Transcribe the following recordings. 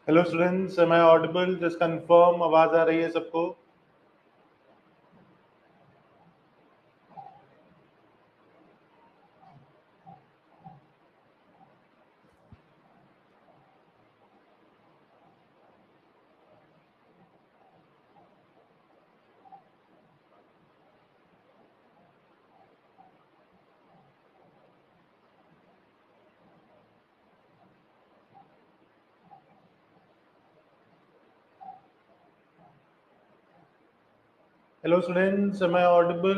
Hello students, am I audible? Just confirm, आवाज आ रही है सबको? Hello students, am I audible?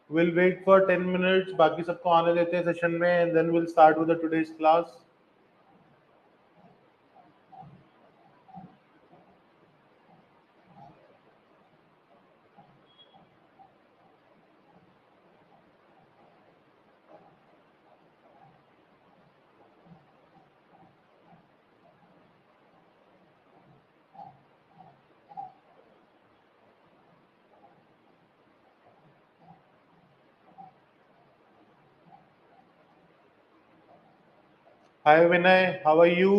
Will wait for 10 minutes, बाकी सबको आने देते हैं सेशन में, and then will start with the today's class. Hi Vinay, how are you?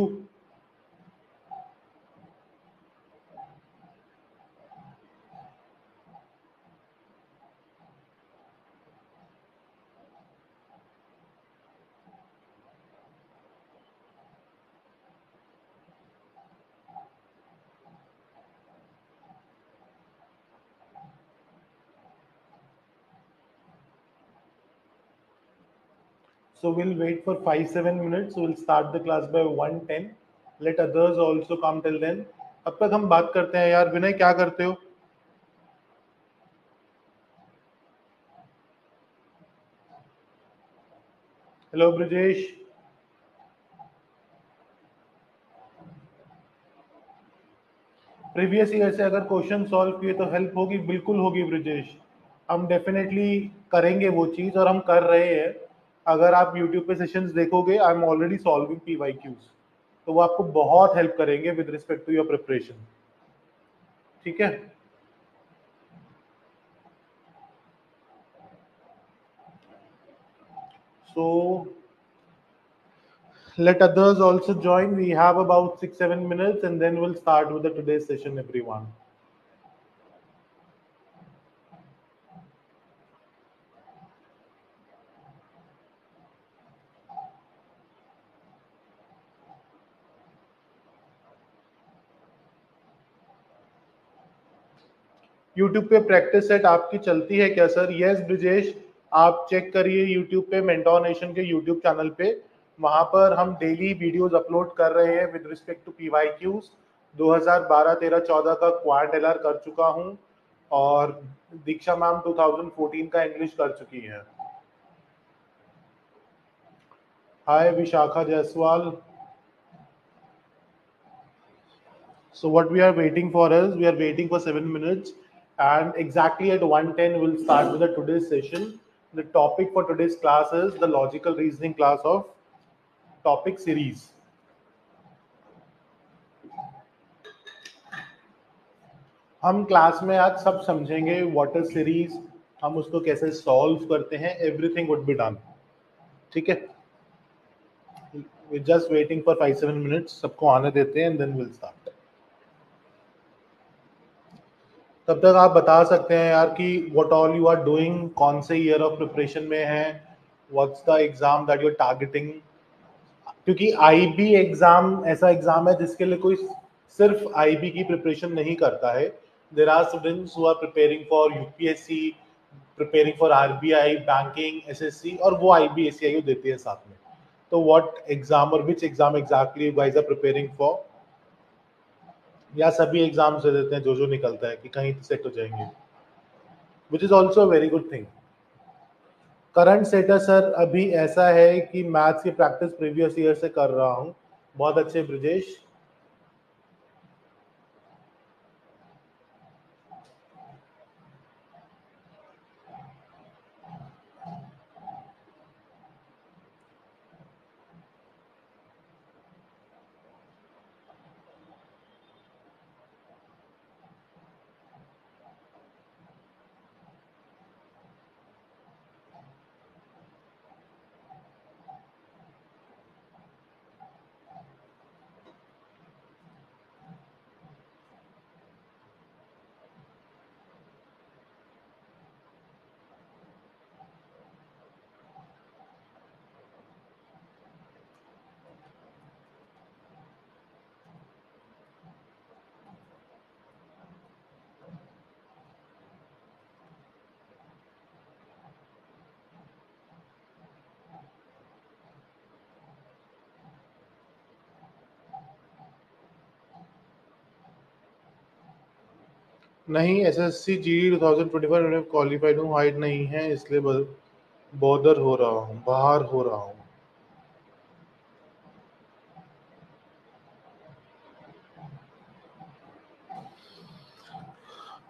So we'll wait for 5-7 minutes. We'll start the class by 1:10. Let others also come till then. अब तक हम बात करते हैं यार. विनय, क्या करते हो? हेलो ब्रजेश. प्रीवियस ईयर से अगर क्वेश्चन सॉल्व किए तो हेल्प होगी, बिल्कुल होगी ब्रजेश. हम डेफिनेटली करेंगे वो चीज़, और हम कर रहे हैं. अगर आप यूट्यूब पे सेशंस देखोगे, I am already solving PYQs, तो वो आपको बहुत हेल्प करेंगे with respect to your preparation. ठीक है? So let others also join. We have about 6-7 minutes, and then we'll start with the today's session, everyone. YouTube पे practice set आपकी चलती है क्या सर? यस ब्रिजेश, आप चेक करिए यूट्यूब पे, मेंटोर नेशन के यूट्यूब चैनल पे. वहां पर हम डेली वीडियोस अपलोड कर रहे हैं विद रिस्पेक्ट टू PYQs. 2012, 13, 14 का क्वांट LR कर चुका हूं, और दीक्षा मैम 2014 का इंग्लिश कर चुकी है. Hi Vishakha Jaiswal. So what we are waiting for is, we are waiting for 7 minutes, and exactly at 1:10 we'll start with the today's session. The topic for today's class is the logical reasoning class of topic series. हम class में आज सब समझेंगे what is series, हम उसको कैसे solve करते हैं. Everything would be done. ठीक है? We just waiting for 5-7 minutes, सबको आने देते हैं, एंड देन विल स्टार्ट. तब तक आप बता सकते हैं यार कि what all you are doing, कौन से ईयर ऑफ प्रिपरेशन में है, what's the exam that you are targeting. क्योंकि IB एग्जाम ऐसा एग्जाम है जिसके लिए कोई सिर्फ IB की प्रिपरेशन नहीं करता है. There are students who are preparing for UPSC, preparing for RBI, banking, SSC, और वो IB ACIU देते हैं साथ में. तो व्हाट एग्जाम और which exam exactly you guys are preparing for, या सभी एग्जाम से देते हैं जो जो निकलता है कि कहीं सेट हो जाएंगे, which is also very good thing. Current status sir अभी ऐसा है कि मैथ्स की प्रैक्टिस प्रीवियस ईयर से कर रहा हूँ. बहुत अच्छे ब्रिजेश. नहीं, एसएससी जीडी 2025 में क्वालिफाइड हूँ, हाइट नहीं है इसलिए बॉदर हो रहा हूँ, बाहर हो रहा हूँ।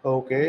ओके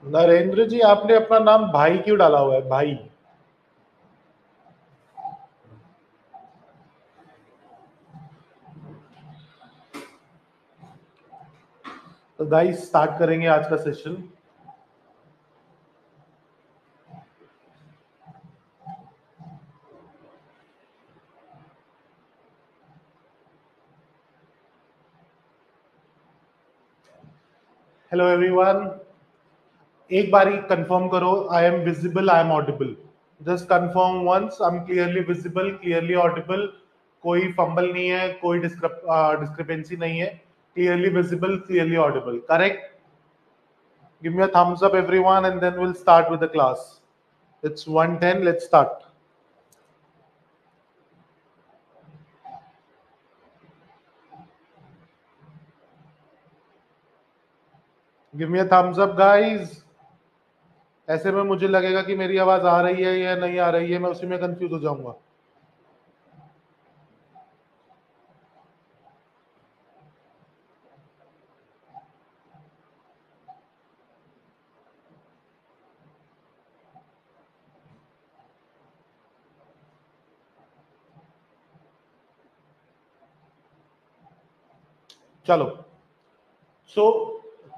नरेंद्र जी, आपने अपना नाम भाई क्यों डाला हुआ है, भाई? तो गाइस स्टार्ट करेंगे आज का सेशन। हेलो एवरीवन, एक बारी कंफर्म करो, I am visible, I am audible. Just confirm once, I am clearly visible, clearly audible. कोई फंबल नहीं है, कोई डिस्क्रिपेंसी नहीं है। Clearly visible, clearly audible, correct? Give me a thumbs up everyone and then we'll start with the class. It's 1:10, let's start. Give me a thumbs up guys. ऐसे में मुझे लगेगा कि मेरी आवाज आ रही है या नहीं आ रही है, मैं उसी में कंफ्यूज हो जाऊंगा। चलो, so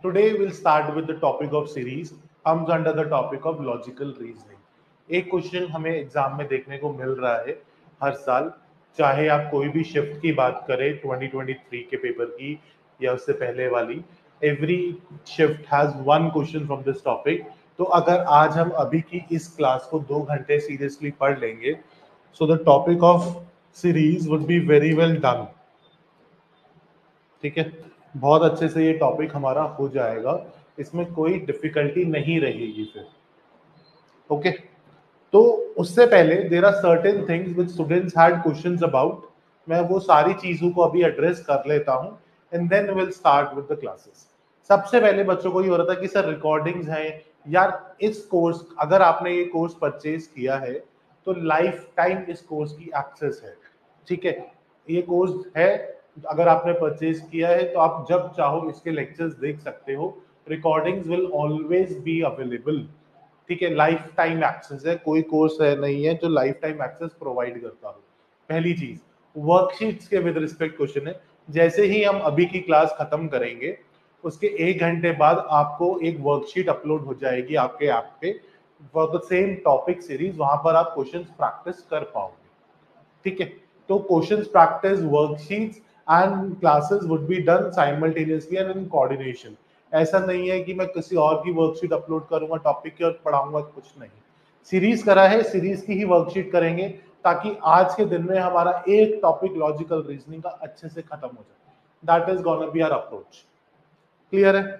today we'll start with the topic of series comes under the topic of logical reasoning. एक क्वेश्चन हमें एग्जाम में देखने को मिल रहा है हर साल, चाहे आप कोई भी शिफ्ट की बात करें 2023 के पेपर की या उससे पहले वाली, every shift has one question from this topic. तो अगर आज हम अभी की इस क्लास को 2 घंटे सीरियसली पढ़ लेंगे, so the topic of series would be very well done. ठीक है, बहुत अच्छे से ये टॉपिक हमारा हो जाएगा, इसमें कोई डिफिकल्टी नहीं रहेगी फिर। ओके, तो उससे पहले there are certain things which students had questions about. मैं वो सारी चीजों को अभी एड्रेस कर लेता हूं and then will start with the classes. सबसे पहले बच्चों को ये हो रहा था कि सर रिकॉर्डिंग्स हैं यार, इस कोर्स अगर आपने ये कोर्स परचेज किया है तो लाइफ टाइम इस कोर्स की एक्सेस है। ठीक है, ये कोर्स है, अगर आपने परचेज किया है तो आप जब चाहो इसके लेक्चर्स देख सकते हो। Recordings will always be available. ठीक है, लाइफ टाइम एक्सेस है, कोई कोर्स है नहीं है जो लाइफ टाइम एक्सेस प्रोवाइड करता हो। पहली चीज, वर्कशीट्स के विद रिस्पेक्ट क्वेश्चन है, जैसे ही हम अभी की क्लास खत्म करेंगे उसके 1 घंटे बाद आपको एक वर्कशीट अपलोड हो जाएगी आपके ऐप पे for the same topic series, वहां पर आप क्वेश्चंस प्रैक्टिस कर पाओगे। ठीक है, तो questions practice, worksheets and classes would be done simultaneously and in coordination. ऐसा नहीं है कि मैं किसी और की वर्कशीट अपलोड करूंगा टॉपिक की और पढ़ाऊंगा, कुछ नहीं। सीरीज करा है, सीरीज की ही वर्कशीट करेंगे ताकि आज के दिन में हमारा एक टॉपिक लॉजिकल रीजनिंग का अच्छे से खत्म हो जाए। That is gonna be our approach. Clear है?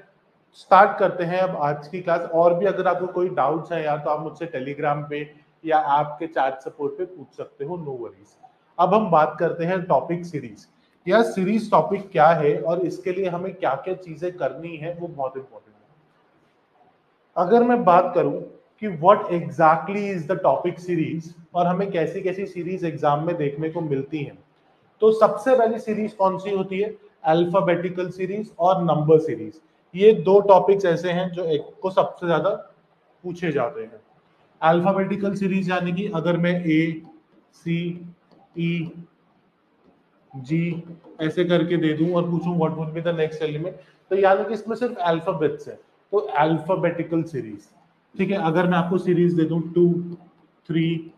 स्टार्ट करते हैं अब आज की क्लास। और भी अगर आपको कोई डाउट्स है यार तो आप मुझसे टेलीग्राम पे या ऐप के चैट सपोर्ट पे पूछ सकते हो, नो वरीज। अब हम बात करते हैं टॉपिक सीरीज। यार सीरीज टॉपिक क्या है और इसके लिए हमें क्या क्या चीजें करनी है, वो बहुत इंपॉर्टेंट है। अगर मैं बात करूं कि what exactly is the topic series और हमें कैसी कैसी सीरीज एग्जाम में देखने को मिलती हैं, तो सबसे पहली सीरीज कौन सी होती है? अल्फाबेटिकल सीरीज और नंबर सीरीज। ये दो टॉपिक्स ऐसे हैं जो एक को सबसे ज्यादा पूछे जाते हैं। अल्फाबेटिकल सीरीज यानी कि अगर मैं ए सी ई जी ऐसे करके दे दूं और पूछूं what would be the next element, तो यानी कि इसमें सिर्फ अल्फाबेट्स है, तो अल्फाबेटिकल सीरीज। ठीक है, अगर मैं आपको सीरीज दे दूं 2 3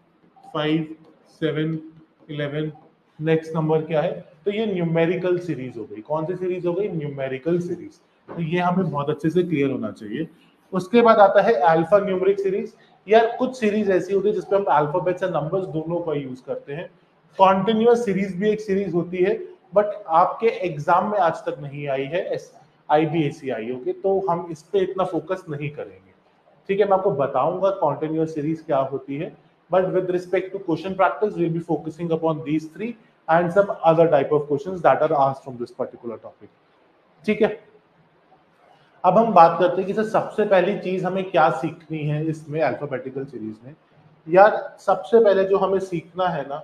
5 7 11, नेक्स्ट नंबर क्या है, तो ये न्यूमेरिकल सीरीज हो गई। कौन सी सीरीज हो गई? Numerical series. तो ये हमें बहुत अच्छे से क्लियर होना चाहिए। उसके बाद आता है अल्फा न्यूमेरिक सीरीज। यार कुछ सीरीज ऐसी होती है जिसपे हम अल्फाबेट्स और नंबर्स दोनों का यूज करते हैं। कॉन्टिन्यूअस सीरीज भी एक सीरीज होती है, बट आपके एग्जाम में आज तक नहीं आई है IBACI। ओके, तो हम इस पे इतना फोकस नहीं करेंगे। ठीक है, मैं आपको बताऊंगा कॉन्टिन्यूअस सीरीज क्या होती है, but with respect to question practice we'll be focusing upon these three and some other type of questions that are asked from this particular topic। ठीक है, अब हम बात करते हैं कि सर सबसे पहली चीज हमें क्या सीखनी है इसमें अल्फाबेटिकल सीरीज में। यार सबसे पहले जो हमें सीखना है ना,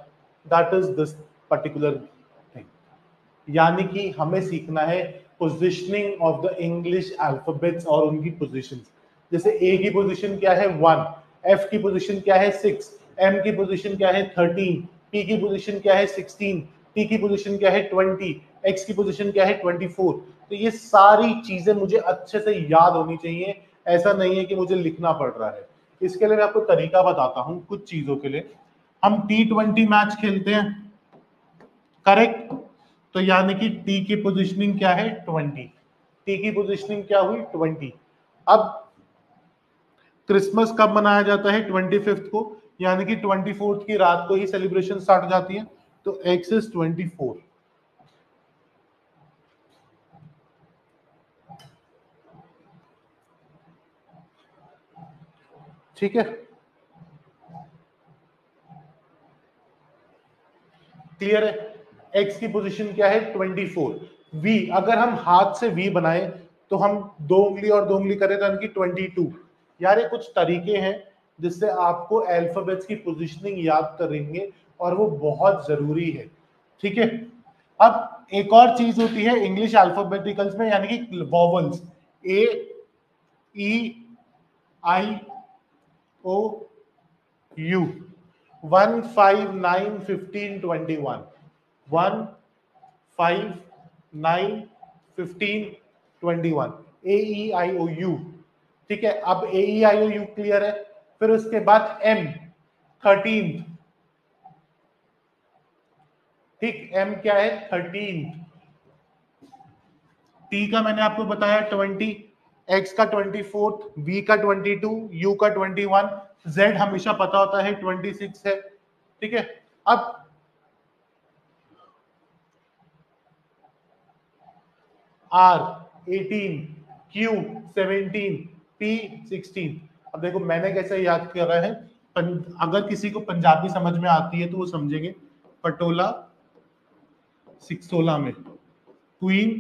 that is this particular thing, यानी कि हमें सीखना है positioning of the English alphabets और उनकी पोजिशंस। जैसे ए की पोजीशन क्या है 1, एफ की पोजीशन क्या है 6, एम की पोजीशन क्या है 13, पी की पोजीशन क्या है 16, टी की पोजीशन क्या है 20, एक्स की पोजीशन क्या है 24। तो ये सारी चीजें मुझे अच्छे से याद होनी चाहिए, ऐसा नहीं है कि मुझे लिखना पड़ रहा है। इसके लिए मैं आपको तरीका बताता हूं कुछ चीजों के लिए। हम T20 मैच खेलते हैं, करेक्ट? तो यानी कि टी की पोजीशनिंग क्या है 20, टी की पोजीशनिंग क्या हुई 20। अब क्रिसमस कब मनाया जाता है? 25 को, यानी कि 24 की रात को ही सेलिब्रेशन स्टार्ट हो जाती है, तो एक्स इज 24। ठीक है, क्लियर है? एक्स की पोजीशन क्या है 24। वी अगर हम हाथ से वी बनाए तो हम 2 उंगली और 2 उंगली करें तो यानी कि 22। यार ये कुछ तरीके हैं जिससे आपको अल्फाबेट्स की पोजीशनिंग याद करेंगे और वो बहुत जरूरी है। ठीक है, अब एक और चीज होती है इंग्लिश अल्फाबेटिकल्स में, यानी कि vowels. A E I O U 1 5 9 15 21, 1 5 9 15 21, AEIOU। ठीक है, अब AEIOU क्लियर है। फिर उसके बाद M 13। ठीक, M क्या है 13। T का मैंने आपको बताया 20, X का 24, V का 22, U का 21, Z हमेशा पता होता है 26 है। ठीक है, अब R 18, Q 17, P 16। अब देखो मैंने कैसे याद करा है, अगर किसी को पंजाबी समझ में आती है तो वो समझेंगे। पटोला 16 में, क्वीन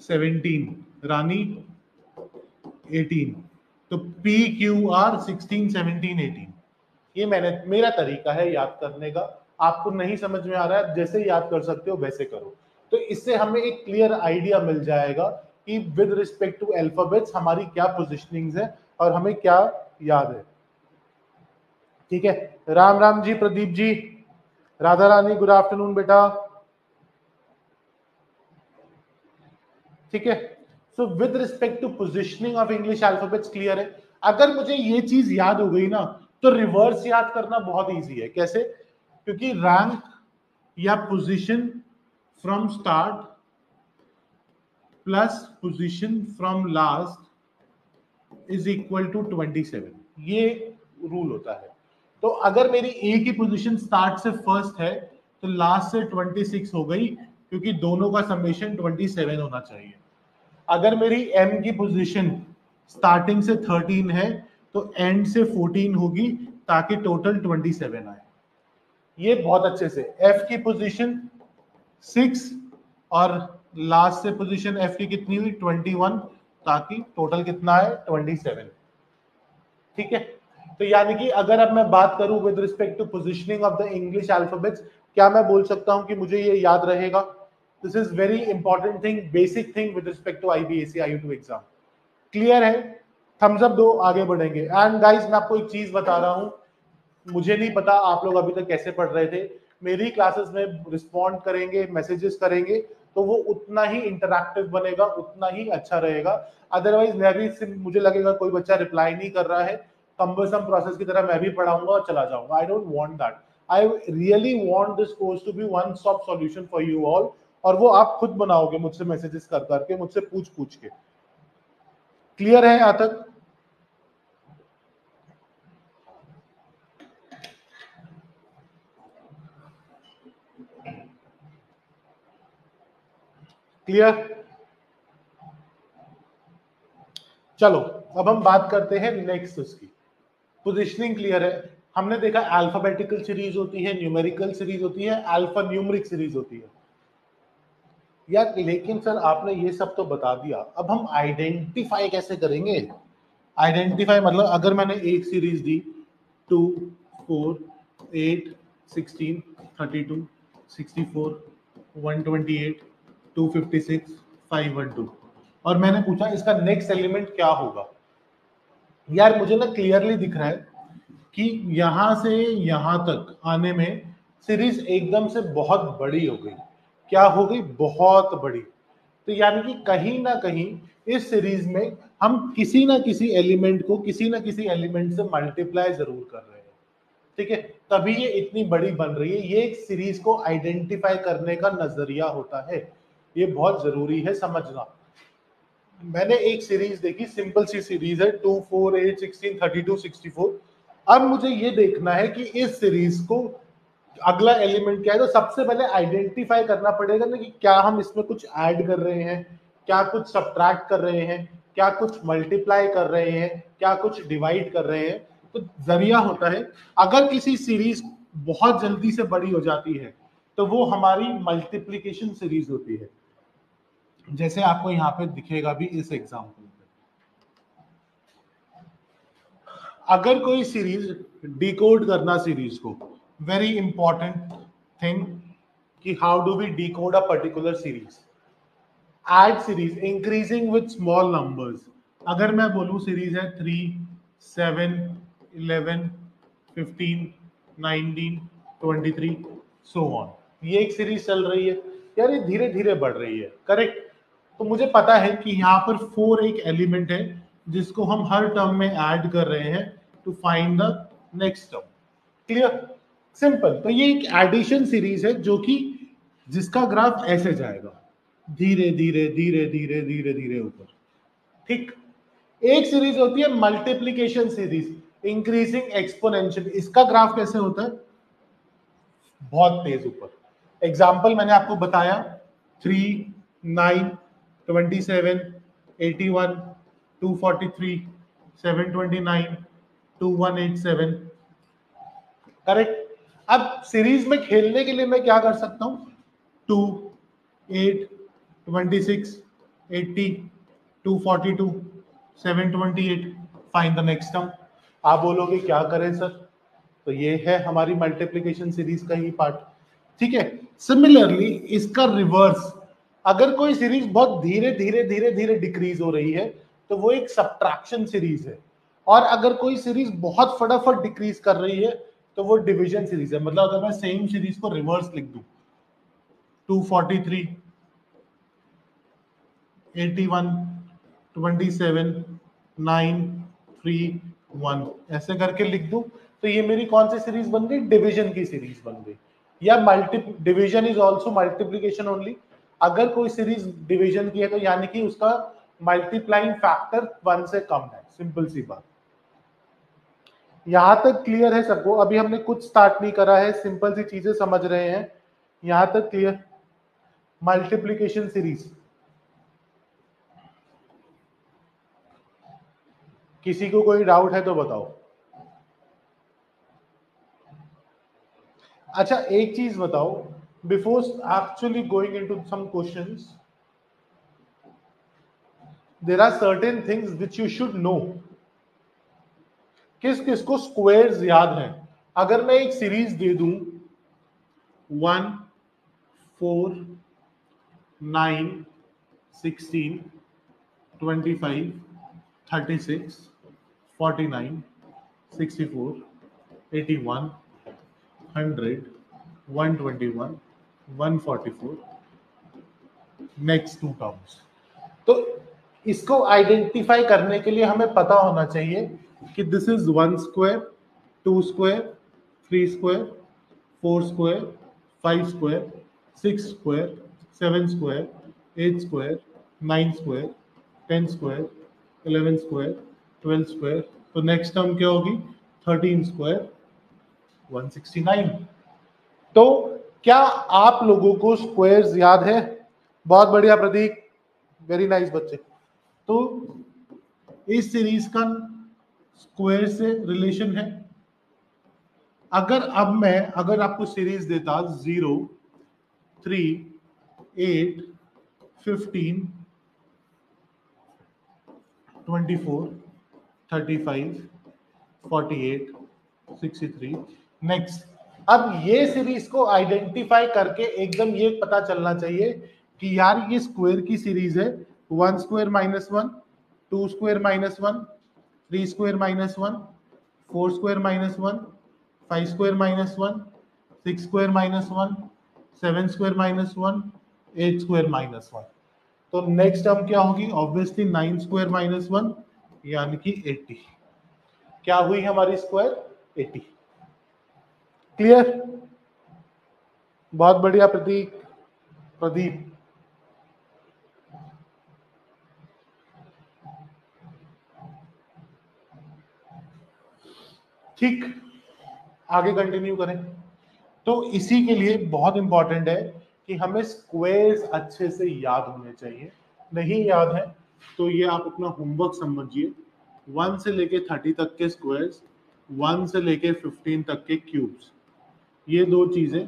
17, रानी 18, तो PQR 16 17 18। ये मेरा तरीका है याद करने का। आपको नहीं समझ में आ रहा है, जैसे याद कर सकते हो वैसे करो। तो इससे हमें एक क्लियर आइडिया मिल जाएगा कि विद रिस्पेक्ट टू अल्फाबेट्स हमारी क्या पोजिशनिंग्स है और हमें क्या याद है। ठीक है, राम राम जी प्रदीप जी, राधा रानी गुड आफ्टरनून बेटा। ठीक है। So with respect to positioning of English alphabets clear है। अगर मुझे ये चीज याद हो गई ना तो रिवर्स याद करना बहुत इजी है। कैसे? क्योंकि रैंक या position from start plus position from last is equal to 27, ये रूल होता है। तो अगर मेरी ए की पोजीशन स्टार्ट से फर्स्ट है तो लास्ट से 26 हो गई, क्योंकि दोनों का समेशन 27 होना चाहिए। अगर मेरी एम की पोजीशन स्टार्टिंग से 13 है तो एंड से 14 होगी, ताकि टोटल 27 आए। ये बहुत अच्छे से। एफ की पोजीशन 6 और लास्ट से पोजीशन एफ की कितनी हुई? 21, ताकि टोटल कितना है? 27। ठीक है। तो यानी कि अगर अब मैं बात करूं with respect to positioning of the English alphabets, क्या मैं बोल सकता हूं कि मुझे ये याद रहेगा? This is very important thing, basic thing with respect to IBSC IU2 exam. Clear है? थम्स अप दो, आगे बढ़ेंगे। एंड गाइस, मैं आपको एक चीज बता रहा हूं, मुझे नहीं पता आप लोग अभी तक कैसे पढ़ रहे थे। मेरी क्लासेस में रिस्पॉन्ड करेंगे, मैसेजेस करेंगे, तो वो उतना ही इंटरैक्टिव बनेगा, उतना ही अच्छा रहेगा। अदरवाइज मैं भी, मुझे लगेगा कोई बच्चा रिप्लाई नहीं कर रहा है, कंबरसम प्रोसेस की तरह मैं भी पढ़ाऊंगा और चला जाऊंगा। I don't want that. I really want this course to be one stop solution for you all, और वो आप खुद बनाओगे मुझसे मैसेजेस कर करके, मुझसे पूछ पूछ के। क्लियर है यहां तक? क्लियर? चलो अब हम बात करते हैं नेक्स्ट उसकी। पोजिशनिंग क्लियर है। हमने देखा अल्फाबेटिकल सीरीज होती है, न्यूमेरिकल सीरीज होती है, अल्फा न्यूमरिक सीरीज होती है यार। लेकिन सर आपने ये सब तो बता दिया, अब हम आइडेंटिफाई कैसे करेंगे? आइडेंटिफाई मतलब अगर मैंने एक सीरीज दी 2, 4, 8, 16, 32, 64, 128, 256, 512, और मैंने पूछा इसका नेक्स्ट एलिमेंट क्या होगा। यार मुझे ना क्लियरली दिख रहा है कि यहां से यहां तक आने में सीरीज एकदम से बहुत बड़ी हो गई। क्या हो गई? बहुत बड़ी। तो यानी कि कहीं ना कहीं इस सीरीज में हम किसी ना किसी एलिमेंट को किसी ना किसी एलिमेंट से मल्टीप्लाई जरूर कर रहे हैं। ठीक है, तभी ये इतनी बड़ी बन रही है। ये एक सीरीज को आइडेंटिफाई करने का नजरिया होता है, ये बहुत जरूरी है समझना। मैंने एक सीरीज देखी, सिंपल सी सीरीज है, 2, 4, 8, 16, 32, 64। अब मुझे ये देखना है कि इस सीरीज को अगला एलिमेंट क्या है। तो सबसे पहले आइडेंटिफाई करना पड़ेगा ना कि क्या हम इसमें कुछ ऐड कर रहे हैं, क्या कुछ सब्ट्रैक्ट कर रहे हैं, क्या कुछ मल्टीप्लाई कर रहे हैं, क्या कुछ डिवाइड कर रहे हैं। तो जरिया होता है। अगर किसी सीरीज बहुत जल्दी से बड़ी हो जाती है तो वो हमारी मल्टीप्लीकेशन सीरीज होती है, जैसे आपको यहाँ पे दिखेगा भी इस एग्जाम्पल में। अगर कोई सीरीज डिकोड करना सीरीज को, वेरी इंपॉर्टेंट थिंग कि how do we decode a particular series. Add series increasing with small numbers. अगर मैं बोलूं सीरीज है 3, 7, 11, 15, 19, 23, सो ऑन, ये एक सीरीज चल रही है यार, ये धीरे धीरे बढ़ रही है। करेक्ट? तो मुझे पता है कि यहाँ पर 4 एक एलिमेंट है जिसको हम हर टर्म में ऐड कर रहे हैं to find the next term. Clear? Simple. तो ये एक एडिशन सीरीज है जो कि जिसका ग्राफ ऐसे जाएगा, धीरे धीरे धीरे धीरे धीरे धीरे ऊपर। ठीक। एक सीरीज होती है मल्टीप्लीकेशन सीरीज, इंक्रीजिंग एक्सपोनेंशियल। इसका ग्राफ कैसे होता है? बहुत तेज ऊपर। एग्जाम्पल मैंने आपको बताया, 3, 9, 27, 81, 243, 729, 2187। करेक्ट? अब सीरीज में खेलने के लिए मैं क्या कर सकता हूं? 2, 8, 26, 80, 242, 728, फाइंड द नेक्स्ट टर्म। आप बोलोगे क्या करें सर? तो ये है हमारी मल्टीप्लिकेशन सीरीज का ही पार्ट। ठीक है। सिमिलरली इसका रिवर्स, अगर कोई सीरीज बहुत धीरे धीरे धीरे धीरे डिक्रीज हो रही है तो वो एक सब्ट्रैक्शन सीरीज है, और अगर कोई सीरीज बहुत फटाफट डिक्रीज कर रही है तो वो डिवीजन सीरीज है। मतलब अगर मैं सेम सीरीज को रिवर्स लिख दूं, 243, 81, 27, 9, 3, 1 ऐसे करके लिख दूं तो ये मेरी कौन सी सीरीज बन गई? डिवीजन की सीरीज बन गई। या multi division is also multiplication only. अगर कोई सीरीज डिवीजन की है तो यानी कि उसका मल्टीप्लाइंग फैक्टर 1 से कम है। सिंपल सी बात। यहां तक क्लियर है सबको? अभी हमने कुछ स्टार्ट नहीं करा है, सिंपल सी चीजें समझ रहे हैं। यहां तक क्लियर? मल्टीप्लीकेशन सीरीज किसी को कोई डाउट है तो बताओ। अच्छा एक चीज बताओ, before actually going into some questions, there are certain things which you should know. किस किस को स्क्वायर्स याद है? अगर मैं एक सीरीज दे दूं 1, 4, 9, 16, 25, 36, 49, 64, 81, 100, 121, 144, नेक्स्ट टू टर्म्स, तो इसको आइडेंटिफाई करने के लिए हमें पता होना चाहिए कि this is 1 square, 2 square, 3 square, 4 square, 5 square, 6 square, 7 square, 8 square, 9 square, 10 square, 11 square, 12 square, तो नेक्स्ट टर्म क्या होगी? 13 स्क्वायर, 169। तो क्या आप लोगों को स्क्वायर्स याद है? बहुत बढ़िया प्रतीक, वेरी नाइस बच्चे। तो इस सीरीज का स्क्वायर से रिलेशन है। अगर आपको सीरीज देता 0, 3, 8, 15, 24, 35, 48, 63, नेक्स्ट। अब ये सीरीज को आइडेंटिफाई करके एकदम ये पता चलना चाहिए कि यार ये स्क्वायर की सीरीज है। 1 square minus 1, 2 square minus 1, 3 square minus 1, 4 square minus 1, 5 square minus 1, 6 square minus 1, 7 square minus 1, 8 square minus 1। तो नेक्स्ट टर्म क्या होगी? ऑब्वियसली 9 स्क्वायर माइनस 1 यानी कि 80। क्या हुई हमारी स्क्वायर? 80। क्लियर? बहुत बढ़िया प्रतीक, प्रदीप। ठीक, आगे कंटिन्यू करें। तो इसी के लिए बहुत इंपॉर्टेंट है कि हमें स्क्वायर्स अच्छे से याद होने चाहिए। नहीं याद है तो ये आप अपना होमवर्क समझिए। 1 से लेके 30 तक के स्क्वायर्स, 1 से लेके 15 तक के क्यूब्स, ये दो चीजें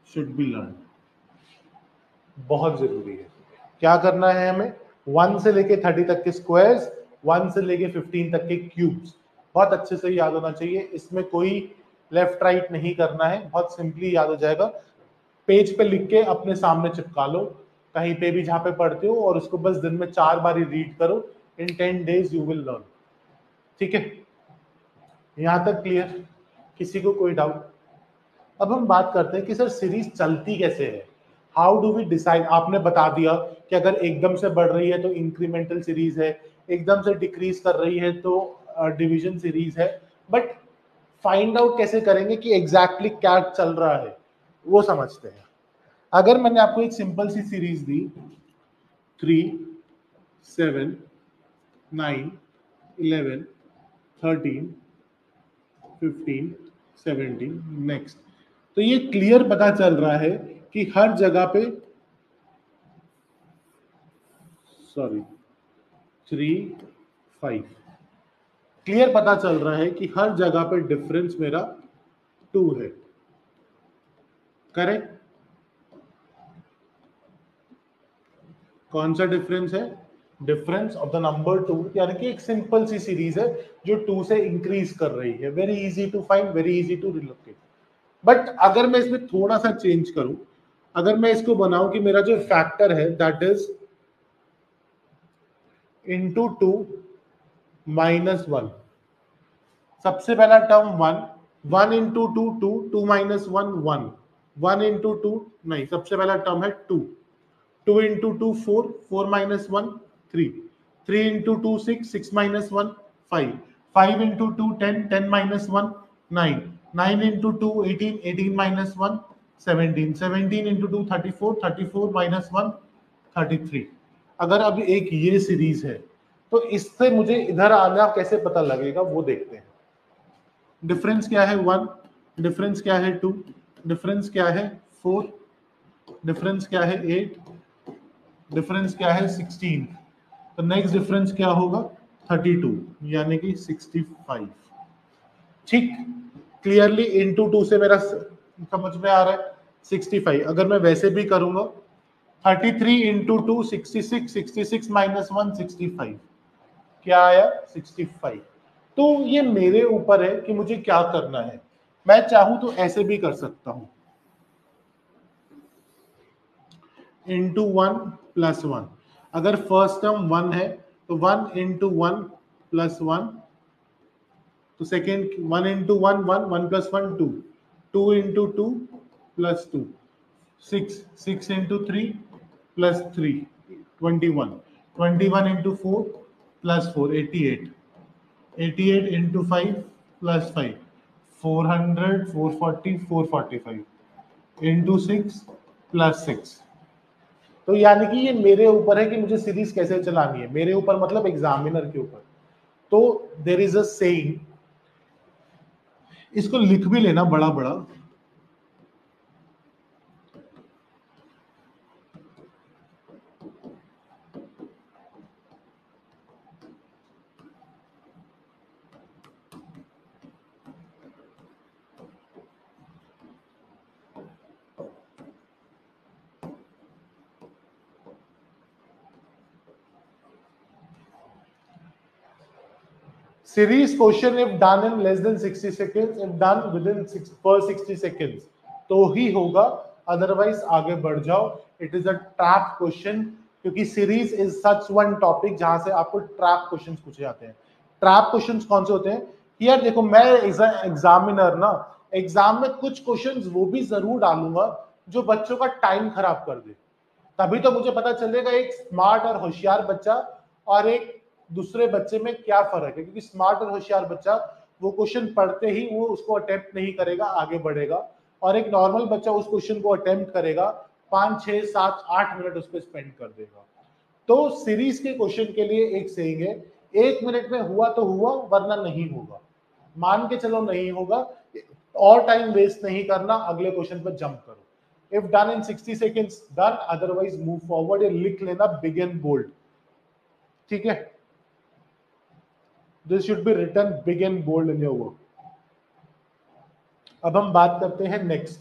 शुड बी लर्न, बहुत जरूरी है। क्या करना है हमें? 1 से लेके 30 तक के स्क्वायर्स, 1 से लेके 15 तक के क्यूब्स बहुत अच्छे से याद होना चाहिए। इसमें कोई लेफ्ट राइट नहीं करना है, बहुत सिंपली याद हो जाएगा। पेज पे लिख के अपने सामने चिपका लो कहीं पे भी जहां पे पढ़ते हो, और उसको बस दिन में 4 बार रीड करो। इन 10 days यू विल लर्न। ठीक है, यहां तक क्लियर? किसी को कोई डाउट? अब हम बात करते हैं कि सर सीरीज चलती कैसे है, हाउ डू वी डिसाइड। आपने बता दिया कि अगर एकदम से बढ़ रही है तो इंक्रीमेंटल सीरीज है, एकदम से डिक्रीज कर रही है तो डिवीजन सीरीज है। बट फाइंड आउट कैसे करेंगे कि एग्जैक्टली क्या चल रहा है, वो समझते हैं। अगर मैंने आपको एक सिंपल सी सीरीज दी 3, 7, 9, 11, 13, 15, 17, नेक्स्ट, तो ये क्लियर पता चल रहा है कि हर जगह पे, सॉरी 3, 5, क्लियर पता चल रहा है कि हर जगह पे डिफरेंस मेरा 2 है। करेक्ट? कौन सा डिफरेंस है? डिफरेंस ऑफ द नंबर 2, यानी कि एक सिंपल सी सीरीज है जो 2 से इंक्रीज कर रही है। Very easy to find, very easy to relocate. But अगर मैं इसमें थोड़ा सा चेंज करूं, अगर मैं इसको बनाऊं कि मेरा जो फैक्टर है दैट इज इंटू 2 माइनस 1, सबसे पहला टर्म 1, 1 इंटू 2 2, 2 माइनस 1 1, 1 इंटू 2, नहीं, सबसे पहला टर्म है 2, 2 into 2 4, 4 minus 1 3, 3 into 2 6, 6 minus 1 5, 5 into 2 10, 10 minus 1 9, 9 into 2 18, 18 minus 1 17, 17 into 2 34, 34 minus 1 33। अगर अब एक ये सीरीज है तो इससे मुझे इधर आना कैसे पता लगेगा वो देखते हैं। डिफरेंस क्या है 1, डिफरेंस क्या है 2, डिफरेंस क्या है 4, डिफरेंस क्या है 8, डिफरेंस क्या है 16, तो नेक्स्ट डिफरेंस क्या होगा 32 यानी कि 65। ठीक, क्लियरली इनटू 2 से मेरा समझ में आ रहा है 65। अगर मैं वैसे भी करूंगा 33 इंटू 2 66, 66 माइनस 1 65, क्या आया 65। तो ये मेरे ऊपर है कि मुझे क्या करना है। मैं चाहूं तो ऐसे भी कर सकता हूं, इंटू 1 प्लस 1। अगर फर्स्ट टर्म 1 है तो 1 इंटू 1 प्लस 1, तो second 1 into 1 1, 1 plus 1 2, 2 into 2 plus 2, 6, 6 into 3 plus 3 21, 21 into 4 plus 4 88, 88 into 5 plus 5 400, 440, 445 into 6 plus 6। तो यानी कि ये मेरे ऊपर है कि मुझे सीरीज कैसे चलानी है, मेरे ऊपर मतलब एग्जामिनर के ऊपर। तो देर इज अ सेइंग, इसको लिख भी लेना बड़ा बड़ा, series question if done in less than 60 seconds, if done within per 60 seconds तो ही होगा, अदरवाइज आगे बढ़ जाओ। It is a trap question, क्योंकि series is such one topic जहां से आपको ट्रैप क्वेश्चंस पूछे जाते हैं। ट्रैप क्वेश्चंस कौन से होते हैं यार, देखो मैं एग्जामिनर ना, एग्जाम में कुछ क्वेश्चंस वो भी जरूर डालूंगा जो बच्चों का टाइम खराब कर दे। तभी तो मुझे पता चलेगा एक स्मार्ट और होशियार बच्चा और एक दूसरे बच्चे में क्या फर्क है। क्योंकि स्मार्ट और होशियार बच्चा वो क्वेश्चन पढ़ते ही वो उसको अटेम्प्ट नहीं करेगा, आगे बढ़ेगा, और एक नॉर्मल बच्चा उस क्वेश्चन को अटेम्प्ट करेगा, 5 6 7 8 मिनट उस पर स्पेंड कर देगा। तो सीरीज के क्वेश्चन के लिए एक सेइंग है, 1 मिनट में हुआ तो हुआ वरना नहीं होगा। मान के चलो नहीं होगा, और टाइम वेस्ट नहीं करना, अगले क्वेश्चन पर जंप करो। if done in 60 seconds done, otherwise move forward। ये लिख लेना बिग एंड बोल्ड, ठीक है, this should be written big and bold in your work. अब हम बात करते हैं नेक्स्ट,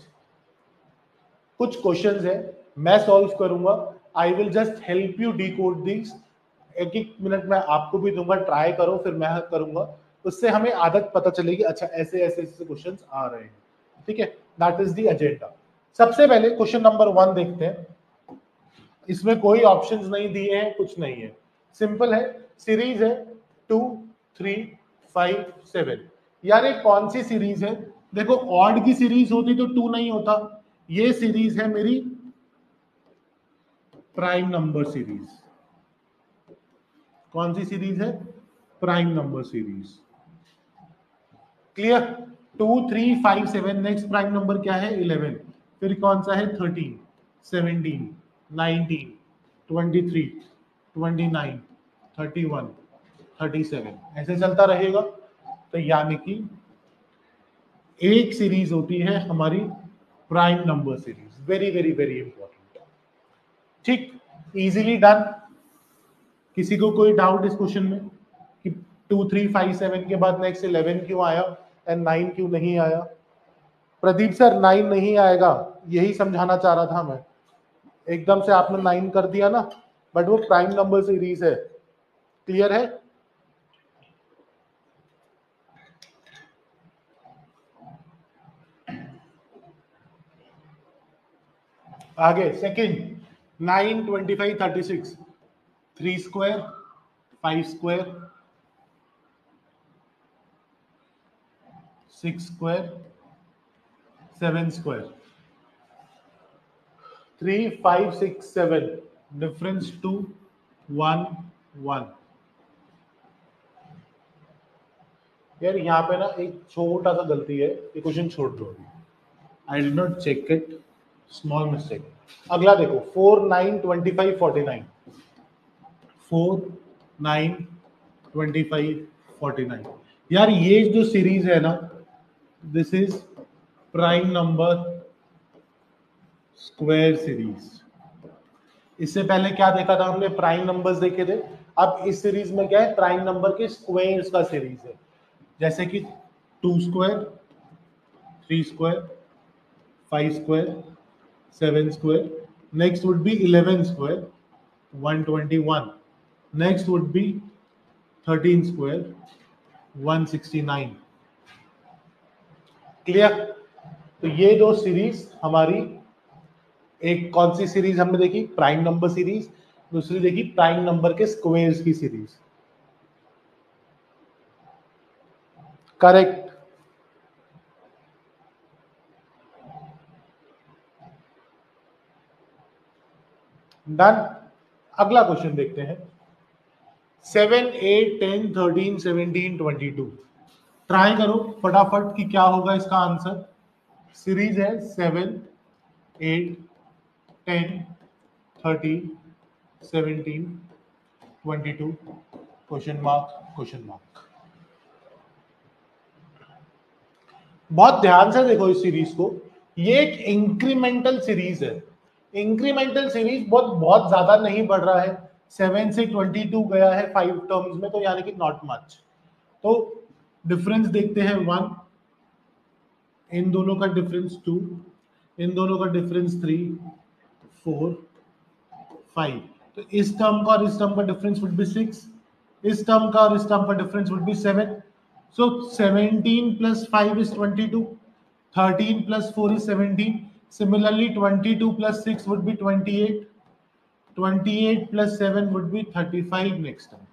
कुछ क्वेश्चंस है मैं सॉल्व करूंगा, I will just help you decode this. एक एक मिनट में आपको भी दूंगा, ट्राई करो, फिर मैं करूंगा, उससे हमें आदत पता चलेगी, अच्छा ऐसे ऐसे ऐसे क्वेश्चंस आ रहे हैं, ठीक है। That is the agenda. सबसे पहले क्वेश्चन नंबर 1 देखते हैं। इसमें कोई ऑप्शंस नहीं दिए हैं, कुछ नहीं है, सिंपल है। सीरीज है 2 3 5 7। यार ये कौन सी सीरीज है, देखो ऑड की सीरीज होती तो 2 नहीं होता, ये सीरीज है मेरी प्राइम नंबर सीरीज। कौन सी सीरीज है, prime number series. Clear, 2 3 5 7, next prime number क्या है 11, फिर कौन सा है 13 17 19 23 29 31 37, ऐसे चलता रहेगा। तो यानी कि एक सीरीज होती है हमारी prime number series, very very very important. ठीक, इजीली डन। किसी को कोई डाउट इस क्वेश्चन में कि 2 3 5 7 के बाद नेक्स्ट 11 क्यों आया एंड 9 क्यों नहीं आया? प्रदीप सर 9 नहीं आएगा, यही समझाना चाह रहा था मैं। एकदम से आपने 9 कर दिया ना, बट वो प्राइम नंबर सीरीज है। क्लियर है? आगे second 9 25 36, 3 square 5 square 6 square 7 square 3 5 6 7 difference 2 1 1। यार यहाँ पे ना एक छोटा सा गलती है, ये क्वेश्चन छोड़ दो अभी। I did not check it, small mistake. अगला देखो 4 9 25 49। 4 9 25 49। यार ये जो सीरीज है ना, this is prime number square series. इससे पहले क्या देखा था हमने, प्राइम नंबर्स देखे थे। अब इस सीरीज में क्या है, प्राइम नंबर के स्क्वायर्स का सीरीज है। जैसे कि 2 square, 3 square, 5 square, 7 square. Next would B 11 square, 121। Next would B 13 square, 169। Clear? तो ये दो सीरीज हमारी, एक कौन सी सीरीज हमने देखी, प्राइम नंबर सीरीज। दूसरी देखी प्राइम नंबर के स्क्वायर्स की सीरीज। करेक्ट। डन। अगला क्वेश्चन देखते हैं। 7 8 10 13 17 22। ट्राई करो फटाफट कि क्या होगा इसका आंसर। सीरीज है 7 8 10 13 17 22 क्वेश्चन मार्क क्वेश्चन मार्क। बहुत ध्यान से देखो इस सीरीज को, ये एक इंक्रीमेंटल सीरीज है। इंक्रीमेंटल सीरीज बहुत बहुत ज्यादा नहीं बढ़ रहा है। 7 से 22 गया है 5 टर्म्स में, तो यानी कि नॉट मच। तो डिफरेंस देखते हैं 1, इन दोनों का डिफरेंस 2, इन दोनों का डिफरेंस 3 4 5। तो इस टर्म का और इस टर्म का डिफरेंस वुड बी 6, इस टर्म का और इस टर्म का difference would be 7। So 17 plus 5 is 22. 13 plus 4 is 17. Similarly, 22 plus 6 would be 28. 28 plus 7 would be 35 next term.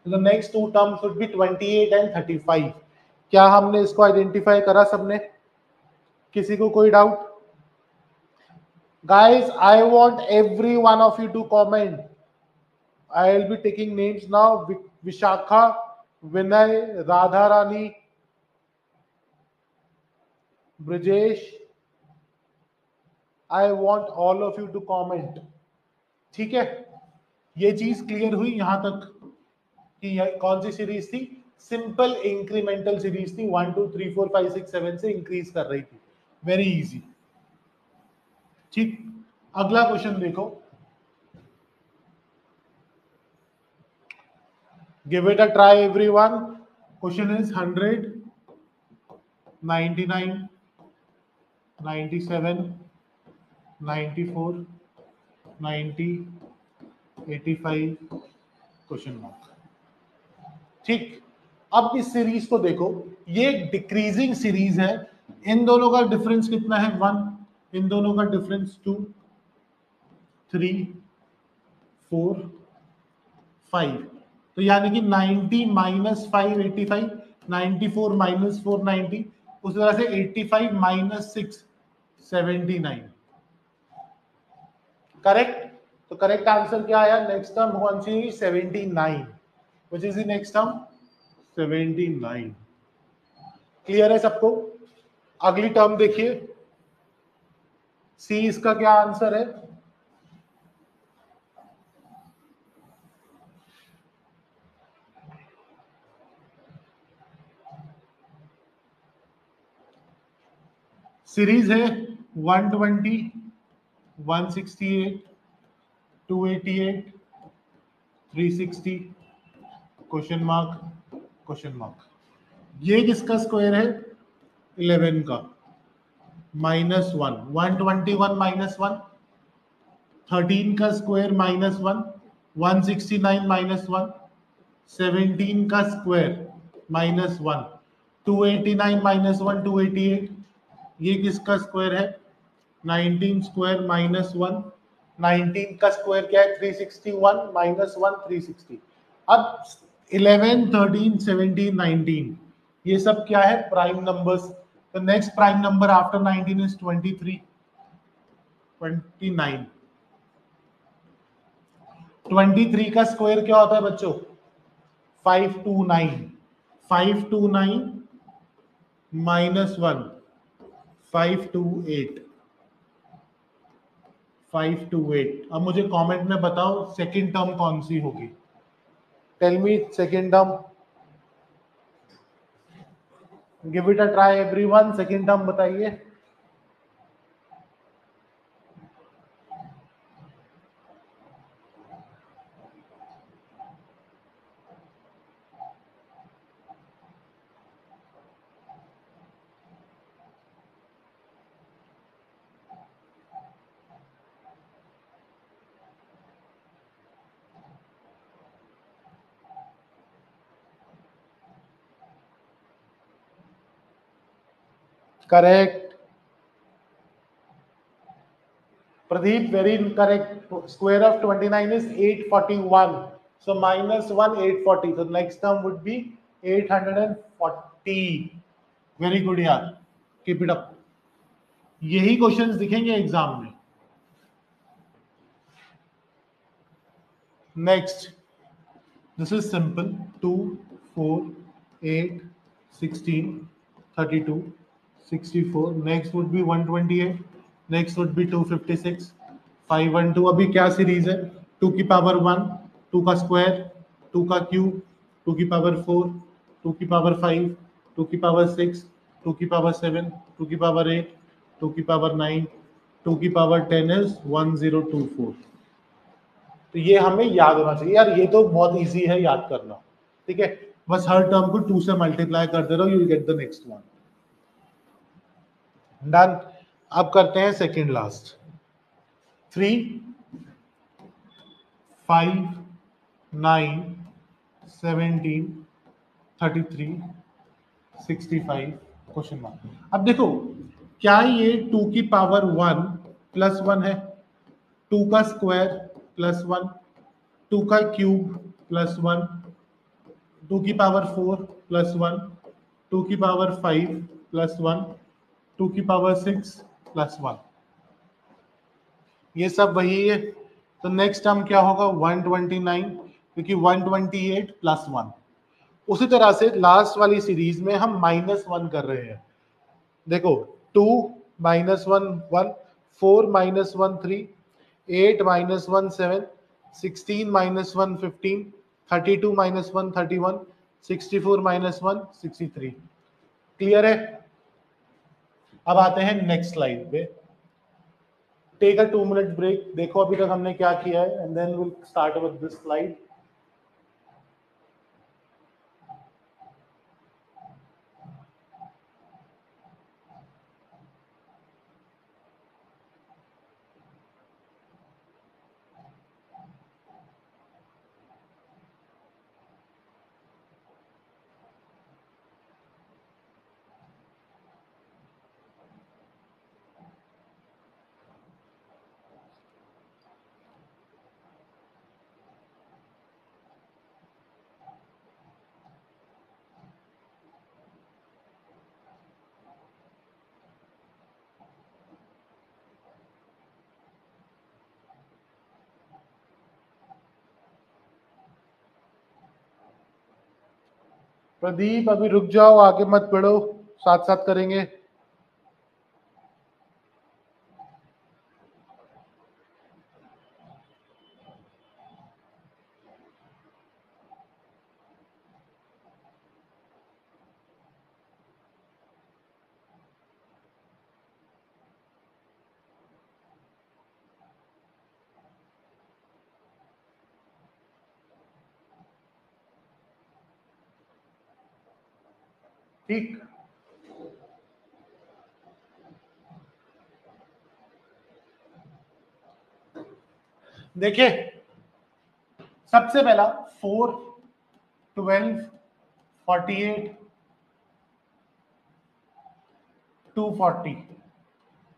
So the next two terms would be 28 and 35. क्या हमने इसको identify करा सबने? किसी को कोई doubt? Guys, I want every one of you to comment. I will be taking names now. Vishakha, Vinay, Radharani, Brijesh. I want all of you to comment. ठीक है, ये चीज क्लियर हुई यहां तक कि कौन सी सीरीज थी? सिंपल इंक्रीमेंटल सीरीज थी, 1 2 3 4 5 6 7 से इंक्रीज कर रही थी। Very easy. ठीक, अगला क्वेश्चन देखो। Give it a try everyone. Question is 100 99 97 94 90 85 question mark. ठीक, अब इस सीरीज को देखो, ये डिक्रीजिंग सीरीज है। इन दोनों का डिफरेंस कितना है? 1। इन दोनों का डिफरेंस 2 3 4 5। तो यानी कि 90 माइनस 5 85, 94 माइनस 4 90, उस तरह से 85 माइनस 6 79। करेक्ट? तो करेक्ट आंसर क्या आया? नेक्स्ट टर्म कौन सी? 79। Which is the next term? 79। Clear है सबको? अगली टर्म देखिए, सी इसका क्या आंसर है? सीरीज है 120 168 288 360 क्वेश्चन मार्क क्वेश्चन मार्क। ये किसका स्क्वायर है? 11 का। -1 121 -1, 13 का स्क्वायर -1 169 -1, 17 का स्क्वायर -1 289 -1 288। ये किसका स्क्वायर है? 19 स्क्वायर -1, 19 का स्क्वायर क्या है? 361 -1 360। अब 11 13 17 19 ये सब क्या है? Prime numbers. The next prime number after 19 is 23 29। 23 का स्क्वायर क्या होता है बच्चों? 529। 529 -1 528। 528। अब मुझे कमेंट में बताओ सेकंड टर्म कौन सी होगी? Tell me second term, give it a try everyone, second term बताइए। Correct Pradeep, very correct. Square of 29 is 841. So -1, 840. So next term would be 840. Very good यार. Keep it up. यही questions दिखेंगे exam में. Next. This is simple. 2, 4, 8, 16, 32, 64. Next would be 128. Next would be 256. 512. अभी क्या series है? 2 की power 1, 2 का square, 2 का क्यूब, 2 की पावर 4, 2 की पावर 5, 2 की पावर 6, 2 की पावर 7, 2 की पावर 8, 2 की पावर 9, 2 की पावर 10 इज 1024. तो ये हमें याद होना चाहिए यार, ये तो बहुत इजी है याद करना. ठीक है, बस हर टर्म को 2 से मल्टीप्लाई करते रहो, you will get the next one. Done. अब करते हैं सेकंड लास्ट. 3, 5, 9, 17, 33, 65 question mark. अब देखो, क्या ये 2 की पावर 1 प्लस 1 है? 2 का स्क्वायर प्लस 1, 2 का क्यूब प्लस 1, 2 की पावर 4 प्लस 1, 2 की पावर 5 प्लस 1, 2 की पावर 6 प्लस 1. ये सब वही है. तो नेक्स्ट टर्म क्या होगा? 129, क्योंकि 128 प्लस 1. उसी तरह से लास्ट वाली सीरीज में हम -1 कर रहे हैं. देखो, 2 -1 1, 4 -1 3, 8 -1 7, 16 -1 15, 32 -1 31, 64 -1 63. क्लियर है? अब आते हैं नेक्स्ट स्लाइड पे. Take a 2 minute break. देखो अभी तक हमने क्या किया है, and then will start with this slide. Pradeep अभी रुक जाओ, आगे मत बढ़ो, साथ साथ करेंगे. ठीक. देखिए, सबसे पहला 4, 12, 48, 240.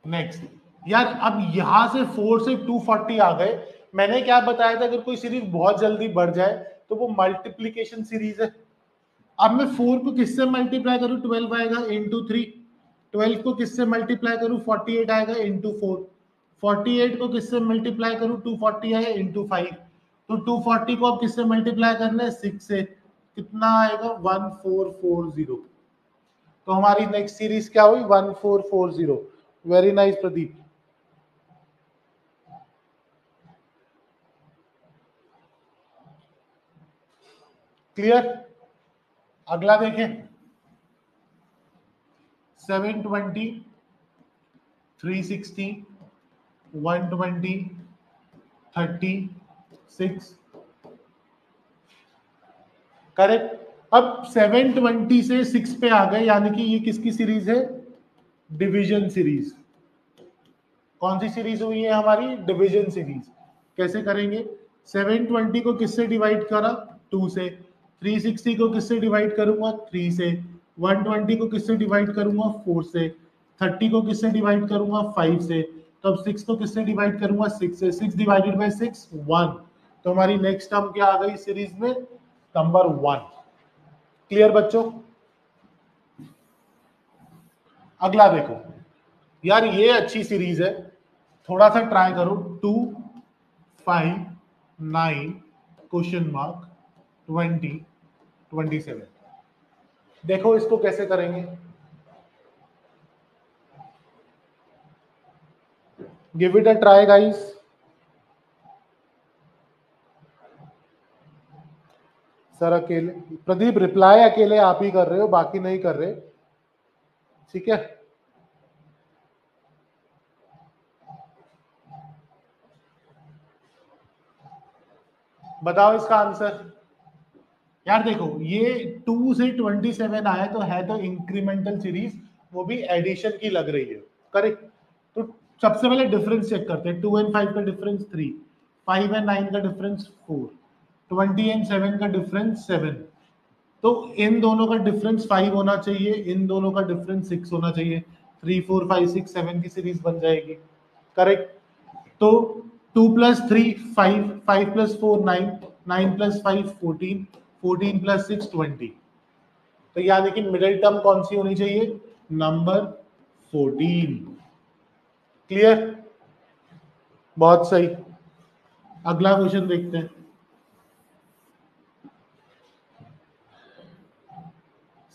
नेक्स्ट यार, अब यहां से 4 से 240 आ गए. मैंने क्या बताया था, अगर कोई सीरीज बहुत जल्दी बढ़ जाए तो वो मल्टीप्लीकेशन सीरीज है. अब मैं 4 को किससे मल्टीप्लाई करूं? 12 आएगा इंटू 3. 12 को किससे मल्टीप्लाई करूं? 48 आएगा इंटू 4. 48 को किससे मल्टीप्लाई करूं? 240 आएगा इंटू 5. तो 240 को अब किससे मल्टीप्लाई करना है? 6 से। कितना आएगा? 1440। तो हमारी नेक्स्ट सीरीज क्या हुई? 1440। Very nice Pradeep. क्लियर? अगला देखें। 720, 360, 120, 36। करेक्ट। अब 720 से 6 पे आ गए, यानी कि ये किसकी सीरीज है? Division series. कौन सी सीरीज हुई है हमारी? Division series. कैसे करेंगे? 720 को किससे डिवाइड करा? 2 से। 360 को किससे डिवाइड करूंगा? 3 से। 120 को किससे डिवाइड करूंगा? 4 से। 30 को किससे डिवाइड करूंगा? 5 से। तो अब 6 को किससे डिवाइड करूंगा? 6 से। 6 डिवाइडेड बाय 6 1। तो हमारी नेक्स्ट टर्म क्या आ गई सीरीज में? नंबर 1। क्लियर बच्चों? अगला देखो यार, ये अच्छी सीरीज है, थोड़ा सा ट्राई करो। 2 5 9 क्वेश्चन मार्क 20 27। देखो इसको कैसे करेंगे। Give it a try guys. Sir अकेले प्रदीप रिप्लाई अकेले आप ही कर रहे हो, बाकी नहीं कर रहे, ठीक है? बताओ इसका आंसर। यार देखो, ये 2 से 27 आया तो है तो इंक्रीमेंटल सीरीज, वो भी एडिशन की लग रही है। करेक्ट। तो सबसे पहले डिफरेंस चेक करते हैं। 2 एंड 5 का डिफरेंस 3, 5 एंड 9 का डिफरेंस 4, 20 एंड 7 का डिफरेंस 7। तो इन दोनों का डिफरेंस 5 होना चाहिए, इन दोनों का डिफरेंस 6 होना चाहिए। 3 4 5 6 7 की सीरीज बन जाएगी। करेक्ट। तो 2 प्लस 3 5, 5 प्लस 4 9, 9 प्लस 5 14, 14 प्लस 6 20। तो यानी कि मिडिल टर्म कौन सी होनी चाहिए? नंबर 14। क्लियर? बहुत सही। अगला क्वेश्चन देखते हैं।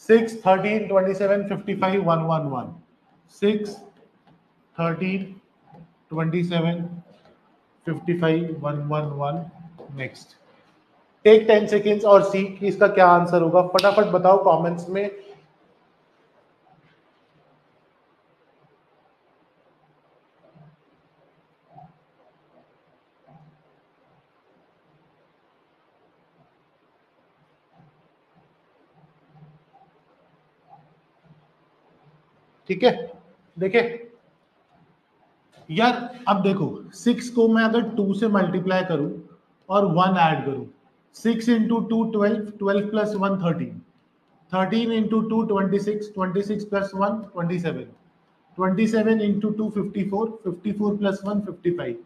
6 13 27 55 111। 6 13 27 55 111। नेक्स्ट। टेक 10 सेकेंड्स और सी कि इसका क्या आंसर होगा। फटाफट बताओ कमेंट्स में। ठीक है, देखे यार। अब देखो 6 को मैं अगर 2 से मल्टीप्लाई करूं और 1 ऐड करूं, 6 into 2 12, 12 plus 1 13, 13 into 2 26, 26 plus 1 27, 27 into 2 54, 54 plus 1 55,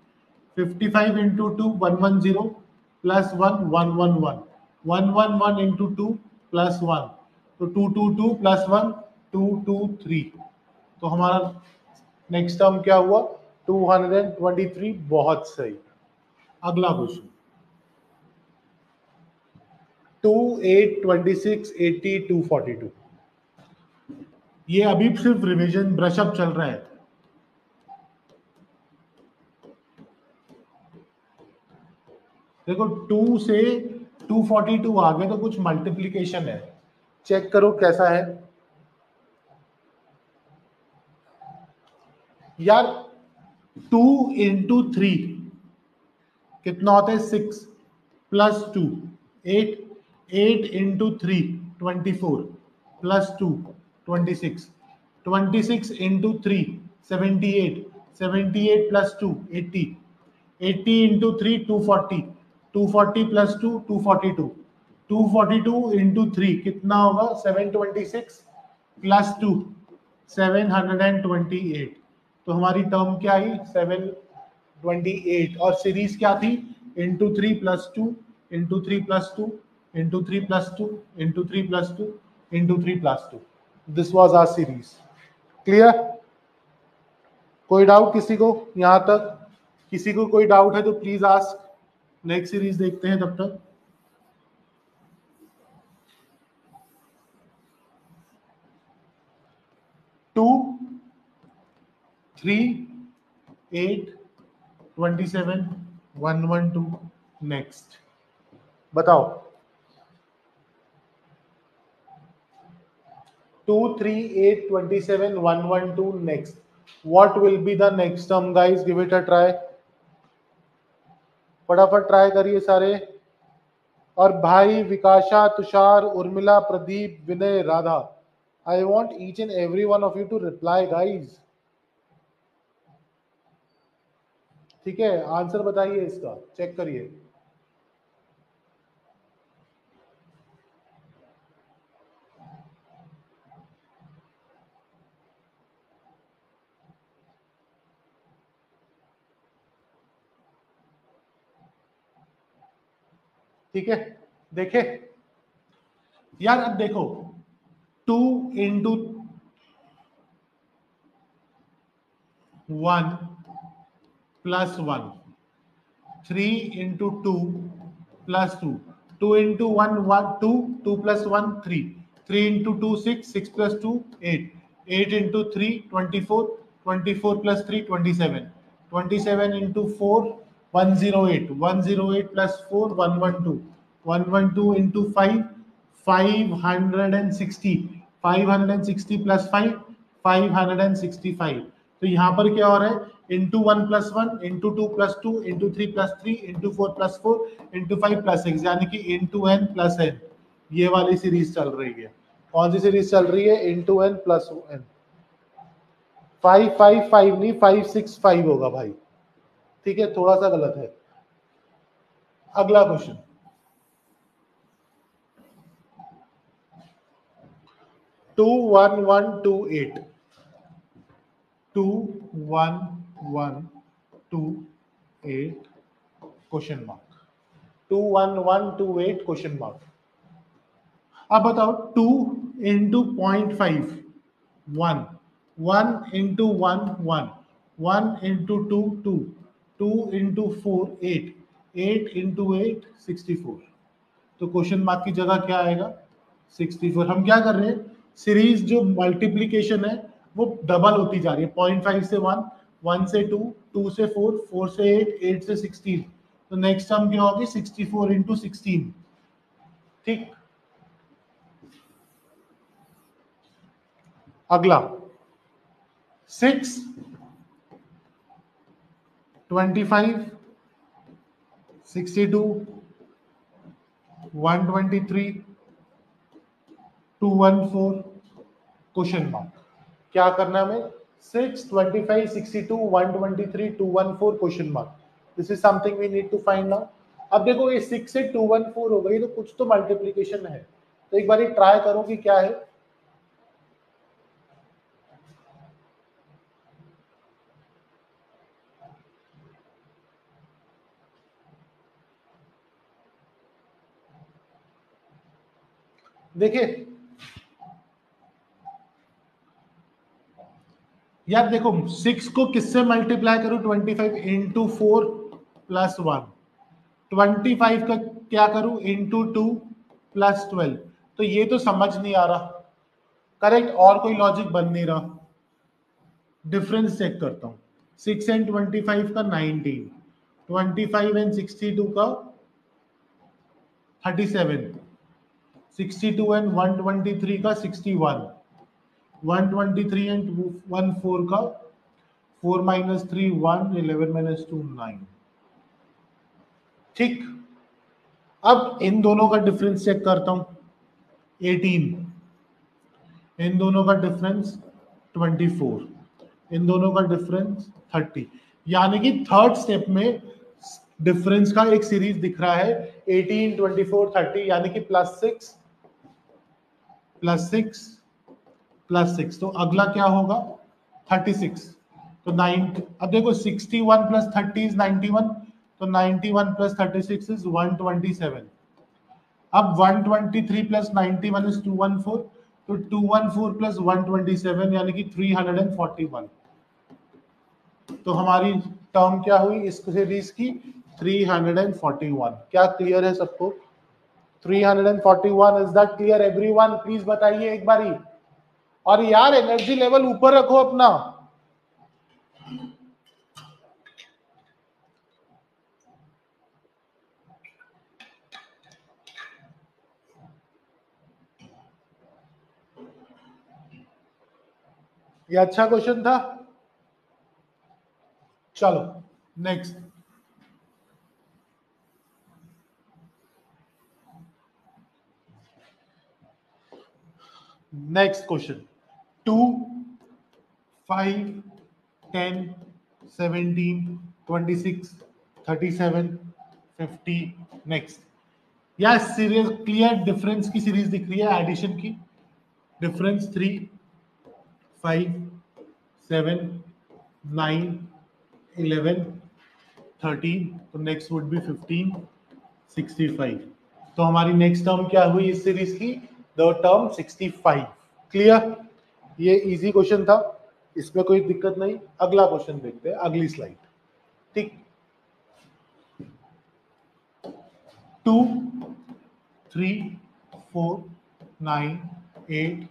55 into 2 110 plus 1 111, 111 into 2 plus 1, तो 222 प्लस 1 223। तो हमारा नेक्स्ट टर्म क्या हुआ? 223। बहुत सही। अगला क्वेश्चन। 2 8 26 80 242। ये अभी सिर्फ रिवीजन ब्रशअप चल रहा है। देखो 2 से 242 आ गए तो कुछ मल्टीप्लीकेशन है, चेक करो कैसा है यार। 2 इंटू 3 कितना होता है? 6 plus 2 8, 8 into 3 24 plus 2 26, 26 into 3 78, 78 plus 2 80, 80 into 3 240, 240 plus 2 242, 242 into 3 कितना होगा? 726 प्लस 2 728। तो हमारी टर्म क्या आई? 728। और सीरीज क्या थी? Into 3 plus 2 into 3 plus 2 into 3 plus 2 into 3 plus 2 into 3 plus 2। This was our series. Clear? कोई डाउट किसी को? यहां तक किसी को कोई डाउट है तो प्लीज आस्क। नेक्स्ट सीरीज देखते हैं तब तक। टू 3 8 27 112 नेक्स्ट बताओ। 2 3 8 27 112 next. What will be the next term guys? Give it a try. फटाफट ट्राई करिए सारे। और भाई Vikasha, Tushar, Urmila, Pradeep, Vinay, Radha, I want each and every one of you to reply guys. ठीक है, आंसर बताइए इसका, चेक करिए। ठीक है, देखे यार, अब देखो 2 into 1 plus 1, 3 into 2 plus 2, 2 into 1 1 2, 2 plus 1 3, 3 into 2 6, 6 plus 2 8, 8 into 3 24, 24 plus 3 27, 27 into 4 108, 108 plus 4 112, 112 into 5 560, 560 plus 5 565। तो यहाँ पर क्या हो रहा है, into 1 plus 1 into 2 plus 2 into 3 plus 3 into 4 plus 4 into 5 plus 6, यानी कि इंटू एन प्लस एन, ये वाली सीरीज चल रही है। कौन सी सीरीज चल रही है? Into N plus N. 555 नहीं 565 होगा भाई। ठीक है, थोड़ा सा गलत है। अगला question, 21128, 21128 question mark, 21128 question mark. अब बताओ 2 into 0.5 1, 1 into 1 1, 1 into 2 2, 2 into 4 8, 8 into 8 64। तो क्वेश्चन मार्क की जगह क्या आएगा? 64। हम क्या कर रहे हैं, सीरीज जो मल्टीप्लीकेशन है वो डबल होती जा रही है। 0.5 से 1, 1 से 2, 2 से 4, 4 से 8, 8 से 16। तो नेक्स्ट टर्म क्या होगी? 64 इंटू 16। ठीक, अगला 6 25 62 123 214 क्वेश्चन मार्क। क्या करना है हमें? 6 25 62 123 214 question mark. This is something we need to find now. अब देखो ये 6 से 214 हो गई, तो कुछ तो मल्टीप्लीकेशन है। तो एक बार ट्राई करो कि क्या है। देखिए यार, देखो 6 को किससे मल्टीप्लाई करूं? 25 इंटू 4 प्लस 1, 25 का क्या करूं? Into 2 plus 12। तो ये तो समझ नहीं आ रहा, करेक्ट, और कोई लॉजिक बन नहीं रहा। डिफरेंस चेक करता हूं। 6 एंड 25 का 19, 25 एंड 62 का 37, 62 एंड 123 का 61, 123 एंड 14 का 4 माइनस 3 1, 11 माइनस 2 9। ठीक, अब इन दोनों का डिफरेंस चेक करता हूं। 18, इन दोनों का डिफरेंस 24, इन दोनों का डिफरेंस 30। यानी कि थर्ड स्टेप में डिफरेंस का एक सीरीज दिख रहा है 18 24 30, यानी कि प्लस 6 प्लस 6 प्लस 6। तो अगला क्या होगा? 36। तो 9, अब देखो 61 प्लस 30 इज 91, तो 91 प्लस 36 इज 127। अब 123 प्लस 91 इज 214, तो 214 प्लस 127 यानी कि 341। तो हमारी टर्म क्या हुई इस सीरीज की? 341। क्या क्लियर है सबको? 341, is that clear everyone? Please बताइए एक बारी। और यार एनर्जी लेवल ऊपर रखो अपना। ये अच्छा क्वेश्चन था। चलो नेक्स्ट। Next question. 2, 5, 10, 17, 26, 37, 50। नेक्स्ट। या सीरीज क्लियर डिफरेंस की सीरीज दिख रही है, एडिशन की डिफरेंस 3, 5, 7, 9, 11, 13। तो नेक्स्ट वुड बी 15, 65। तो हमारी नेक्स्ट टर्म क्या हुई इस सीरीज की? The term 65। क्लियर? ये इजी क्वेश्चन था, इसमें कोई दिक्कत नहीं। अगला क्वेश्चन देखते हैं, अगली स्लाइड। ठीक। 2, 3, 4, 9, 8,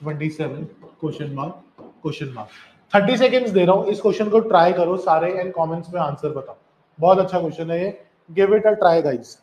27 question mark question mark. 30 seconds दे रहा हूं, इस क्वेश्चन को ट्राई करो सारे एंड कमेंट्स में आंसर बताओ। बहुत अच्छा क्वेश्चन है ये, give it a try guys.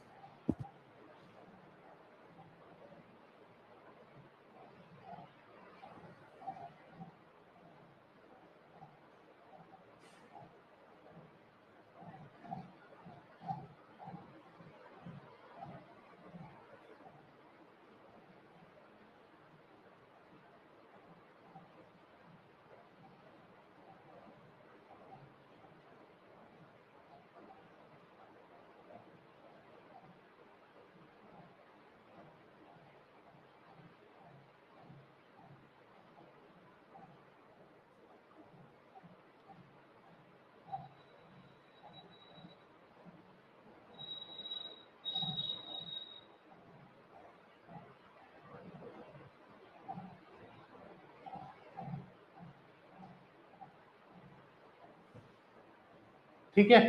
ठीक है,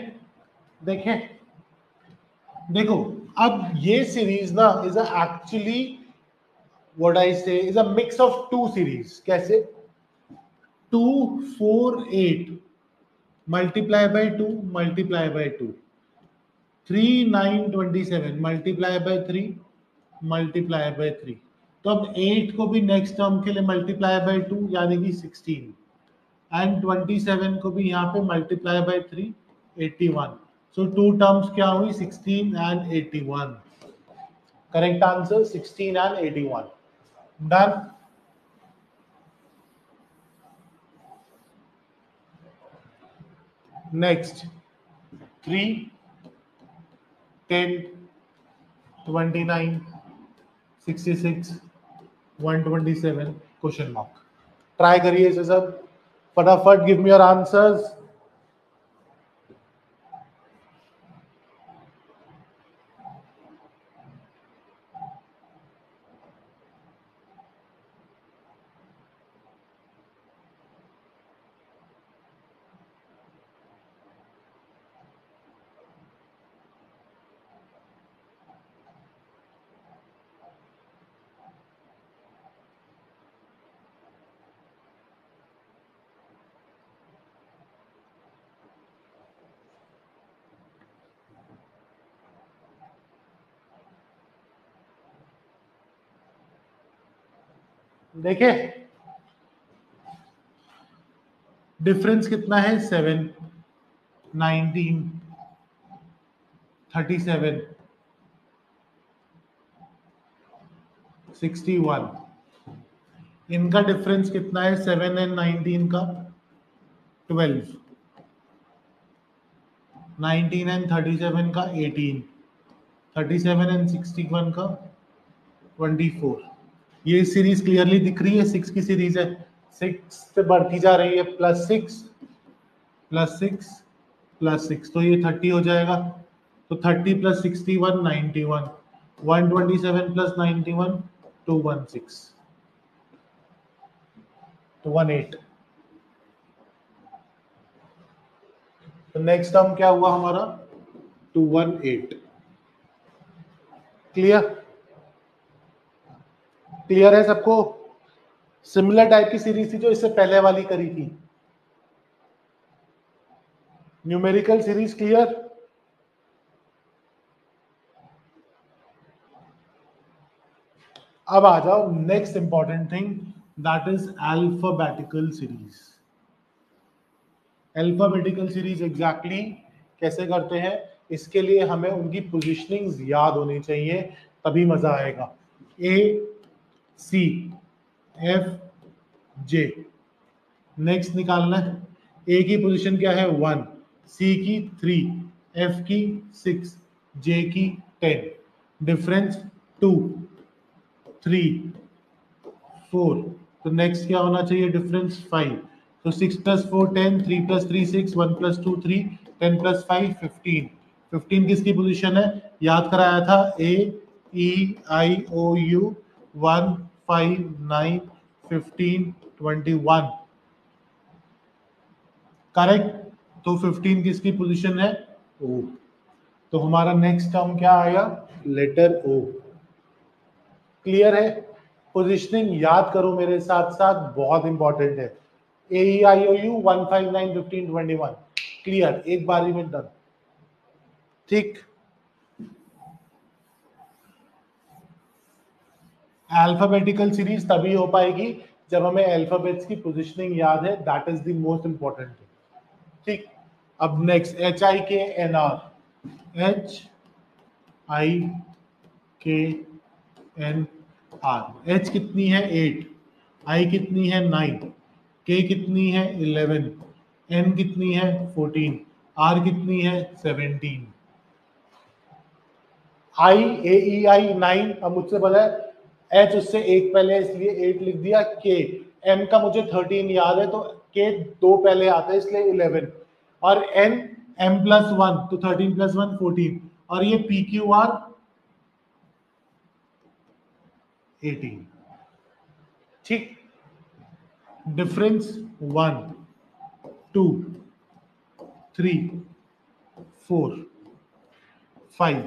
देखें। देखो, अब ये सीरीज ना is actually what I say is a mix of two series. कैसे? 2, 4, 8 multiply by 2 multiply by 2, 3, 9, 27 multiply by 3 multiply by 3। तो अब 8 को भी नेक्स्ट टर्म के लिए मल्टीप्लाई बाय 2 यानी कि 16, एंड 27 को भी यहाँ पे multiply by 3, 81। So two terms क्या हुई? 16 and 81। Correct answer 16 and 81। Done. Next 3, 10, 29, 66, 127 question mark. Try करिए इसे सब फटाफट। Give me your answers. देखे डिफरेंस कितना है? 7, 19, 37, 61। इनका डिफरेंस कितना है? 7 एंड 19 का 12, 19 एंड 37 का 18, 37 एंड 61 का 24। ये सीरीज क्लियरली दिख रही है, 6 की सीरीज है। 6 पे बढ़ती जा रही है, +6, +6, +6, तो ये 30 हो जाएगा। तो 30 + 61, 91, 127 + 91, 216, तो 18। तो नेक्स्ट टर्म क्या हुआ हमारा? 218। क्लियर है सबको? सिमिलर टाइप की सीरीज थी जो इससे पहले वाली करी थी, न्यूमेरिकल सीरीज। क्लियर? अब आ जाओ next important thing, that is alphabetical series. Alphabetical series exactly कैसे करते हैं? इसके लिए हमें उनकी पोजिशनिंग्स याद होनी चाहिए, तभी मजा आएगा। ए सी एफ जे, नेक्स्ट निकालना है। ए की पोजीशन क्या है? 1, सी की 3, एफ की 6, जे की 10, डिफरेंस 2, 3, 4, तो नेक्स्ट क्या होना चाहिए? डिफरेंस 5। तो 6 + 4 10, 3 + 3 6, 1 + 2 3, 10 + 5 15। 15 किसकी पोजीशन है? याद कराया था, ए E I O U, 1 5 9 15 21। Correct. तो 15 किसकी पोजीशन है? ओ। तो हमारा नेक्स्ट टर्म क्या आएगा? लेटर ओ। क्लियर है? पोजीशनिंग याद करो मेरे साथ साथ, बहुत इंपॉर्टेंट है। ए E I O U 1 5 9 15 21। Clear? एक बारी में डन। ठीक। अल्फाबेटिकल सीरीज तभी हो पाएगी जब हमें अल्फाबेट्स की पोजीशनिंग याद है, that is the most important thing. ठीक। अब नेक्स्ट एच आई के एन आर, एच आई के एन आर। एच कितनी है? 8, आई कितनी है? 9, के कितनी है? 11, एन कितनी है? 14, आर कितनी है? 17। आई ए ई आई 9, अब मुझसे बोला है एच उससे एक पहले है इसलिए 8 लिख दिया। के एम का मुझे 13 याद है तो के 2 पहले आता है इसलिए 11, और एन एम + 1 तो 13 + 1 14, और ये पी क्यू आर 18। ठीक। डिफरेंस 1 2 3 4 5,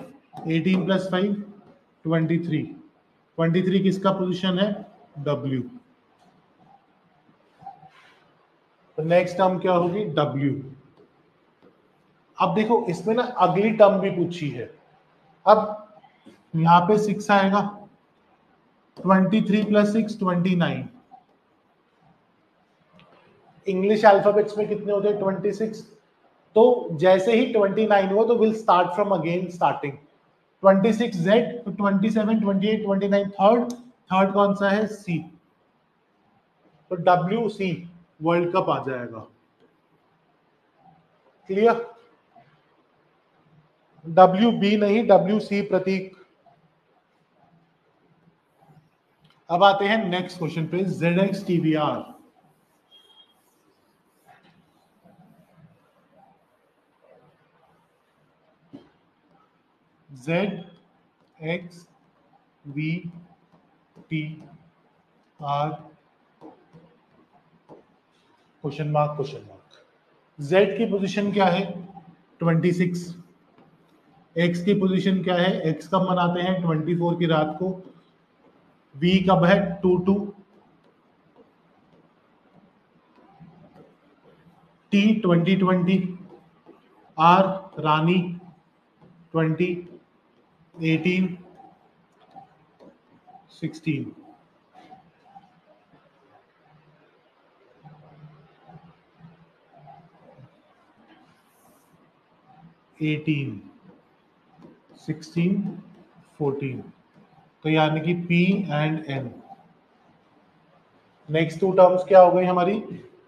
18 + 5 23। 23 किसका पोजीशन है? W। तो नेक्स्ट टर्म क्या होगी? W। अब देखो इसमें ना अगली टर्म भी पूछी है। अब यहां पे 6 आएगा, 23 + 6 29। इंग्लिश अल्फाबेट्स में कितने होते हैं? 26। तो जैसे ही 29 हुआ तो will start from again starting. 26 Z, तो 27 28 29 थर्ड, थर्ड कौन सा है? सी। तो डब्ल्यू सी वर्ल्ड कप आ जाएगा। क्लियर? डब्ल्यू बी नहीं, डब्ल्यू सी प्रतीक। अब आते हैं नेक्स्ट क्वेश्चन पे, Z X T V R. Z X V T R question mark question mark. Z की पोजीशन क्या है? 26। एक्स की पोजीशन क्या है? एक्स कब मनाते हैं? 24 की रात को। वी कब है? 2 टी 2020, आर रानी 20 18 16। 18 16 14, तो यानी कि P and N। Next two terms क्या हो गई हमारी?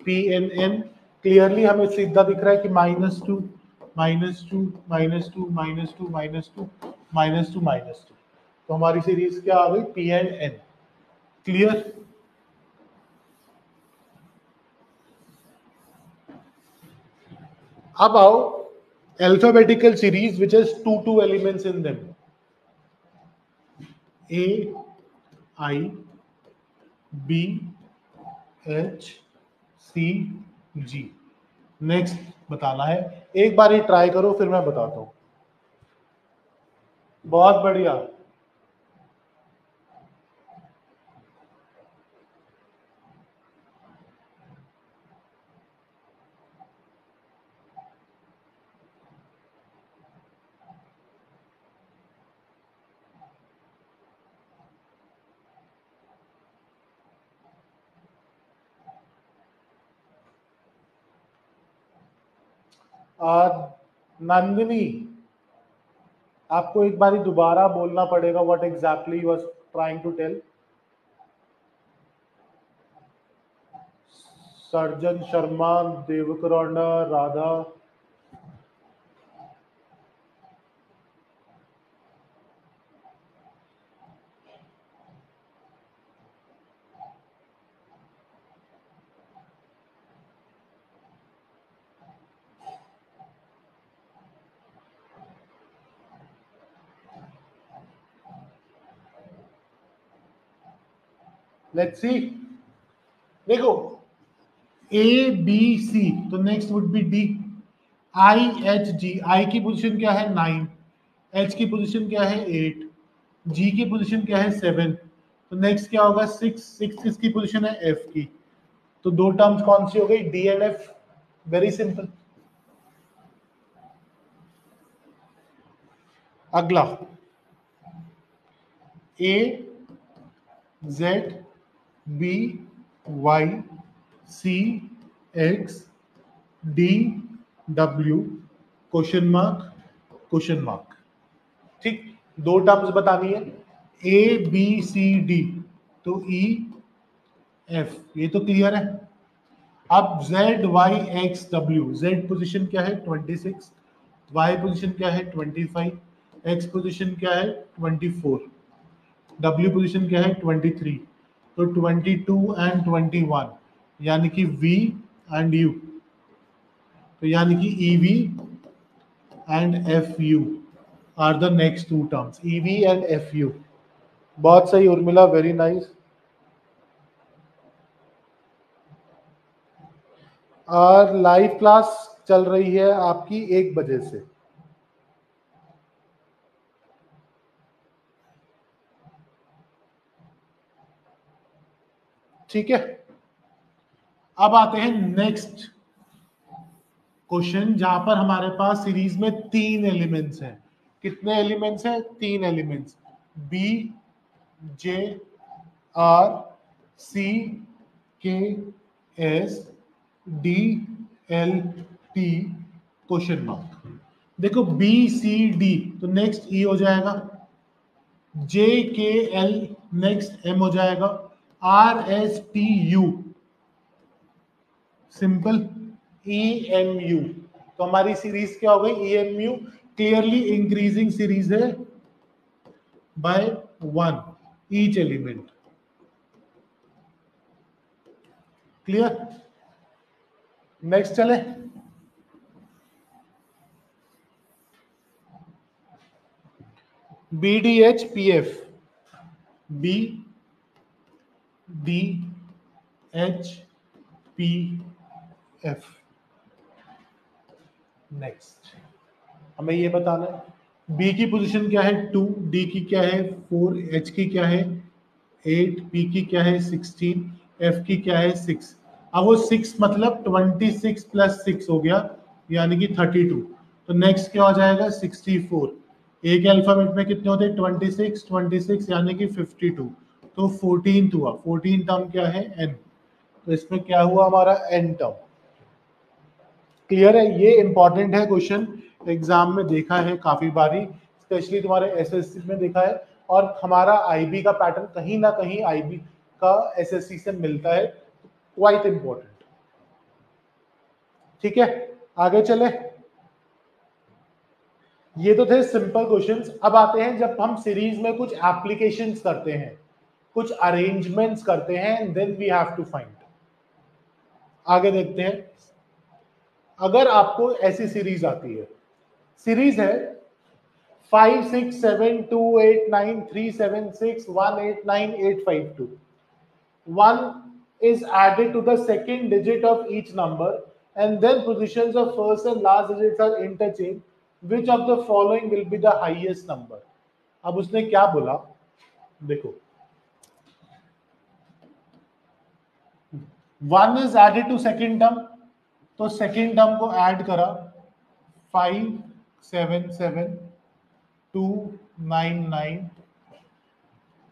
P and N। क्लियरली हमें सीधा दिख रहा है कि -2 -2 -2 -2 -2 -2 -2, तो हमारी सीरीज क्या आ गई? P and N। क्लियर? अब आओ alphabetical series which has two elements in them, A I B H C G। Next बताना है, एक बार ही ट्राई करो फिर मैं बताता हूं। बहुत बढ़िया। नंदिनी, आपको एक बारी दोबारा बोलना पड़ेगा what exactly you are trying to tell. Surjan Sharma, देवकरौंडा, राधा। Let's see. देखो, ए बी सी, तो next would be D. I H G, I की पोजीशन क्या है 9, एच की पोजीशन क्या है 8, जी की पोजीशन क्या है 7, तो नेक्स्ट क्या होगा 6, 6 किसकी पोजीशन है एफ की। तो दो टर्म्स कौन सी हो गई, D and F. Very simple. अगला, A Z B Y C X D W question mark. ठीक, दो टर्म्स बतानी है, ए बी सी डी, तो ई एफ, ये तो क्लियर है। अब Z Y X W, Z position क्या है 26, वाई पोजीशन क्या है 25, एक्स पोजीशन क्या है 24, डब्ल्यू पोजीशन क्या है 23, तो 22 एंड 21, यानी कि वी एंड यू, तो यानी कि E V and F U are the next two terms, E V and F U. बहुत सही उर्मिला, वेरी नाइस। और लाइव क्लास चल रही है आपकी 1 बजे से। ठीक है, अब आते हैं नेक्स्ट क्वेश्चन, जहां पर हमारे पास सीरीज में 3 एलिमेंट्स हैं। कितने एलिमेंट्स हैं, 3 elements, B J R C K S D L T question mark. देखो बी सी डी, तो नेक्स्ट ई हो जाएगा, J K L next M हो जाएगा, R S T U simple, E M U. तो हमारी सीरीज क्या हो गई, E M U, clearly increasing series है by 1 each element. Clear, next चले। B D H P F, B D H P F. Next हमें ये बताना है, बी की पोजीशन क्या है 2, डी की क्या है 4, एच की क्या है 8, पी की क्या है 16, एफ की क्या है 6। अब वो 6 मतलब 26 प्लस 6 हो गया, यानी कि 32। तो नेक्स्ट क्या हो जाएगा 64। एक अल्फाबेट में कितने होते हैं 26, 26 यानी कि 52, तो 14 हुआ। 14 टर्म क्या है एन, तो इसमें क्या हुआ हमारा एन टर्म। क्लियर है, ये इंपॉर्टेंट है क्वेश्चन, एग्जाम में देखा है काफी बारी, स्पेशली तुम्हारे एसएससी में देखा है, और हमारा आईबी का पैटर्न कहीं ना कहीं आईबी का एसएससी से मिलता है, क्वाइट इंपॉर्टेंट। ठीक है, आगे चले। ये तो थे सिंपल क्वेश्चंस। अब आते हैं जब हम सीरीज में कुछ एप्लीकेशंस करते हैं, कुछ अरेंजमेंट्स करते हैं, then we have to find. आगे देखते हैं, अगर आपको ऐसी सीरीज आती है, सीरीज है 567289376189852, 1 is added to the second digit of each number and then positions of first and last digits are interchanged, which of the following will be the highest number? अब उसने क्या बोला, देखो 1 is added to second term, तो second term को add करा 5 7 7 2 9 9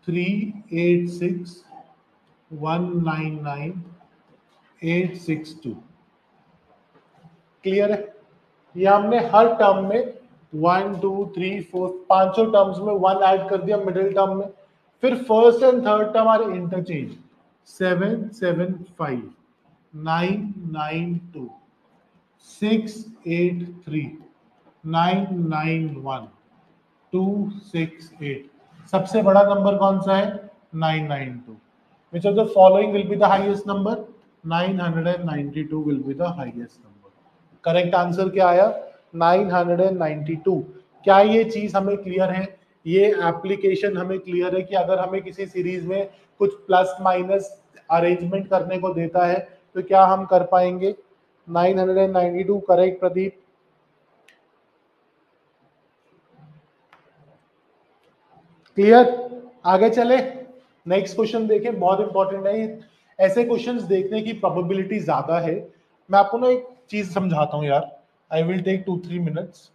3 8 6 1 9 9 8 6 2। Clear है? ये हमने हर टर्म में 1 2 3 4 पांचों टर्म्स में 1 ऐड कर दिया मिडिल टर्म में। फिर first and third term are interchange, 7 7 5 9 9 2 6 8 3 9 9 1 2 6 8। सबसे बड़ा नंबर कौन सा है? 992। Which of the following will be the highest number? 992 will be the highest number. Correct answer क्या आया? 992। क्या ये चीज हमें क्लियर है? ये एप्लीकेशन हमें क्लियर है कि अगर हमें किसी सीरीज में कुछ प्लस माइनस अरेंजमेंट करने को देता है तो क्या हम कर पाएंगे? 992 करेक्ट प्रदीप। क्लियर? आगे चले, नेक्स्ट क्वेश्चन देखें, बहुत इंपॉर्टेंट है। ऐसे क्वेश्चंस देखने की प्रोबेबिलिटी ज्यादा है। मैं आपको ना एक चीज समझाता हूं यार, आई विल टेक 2-3 मिनट्स।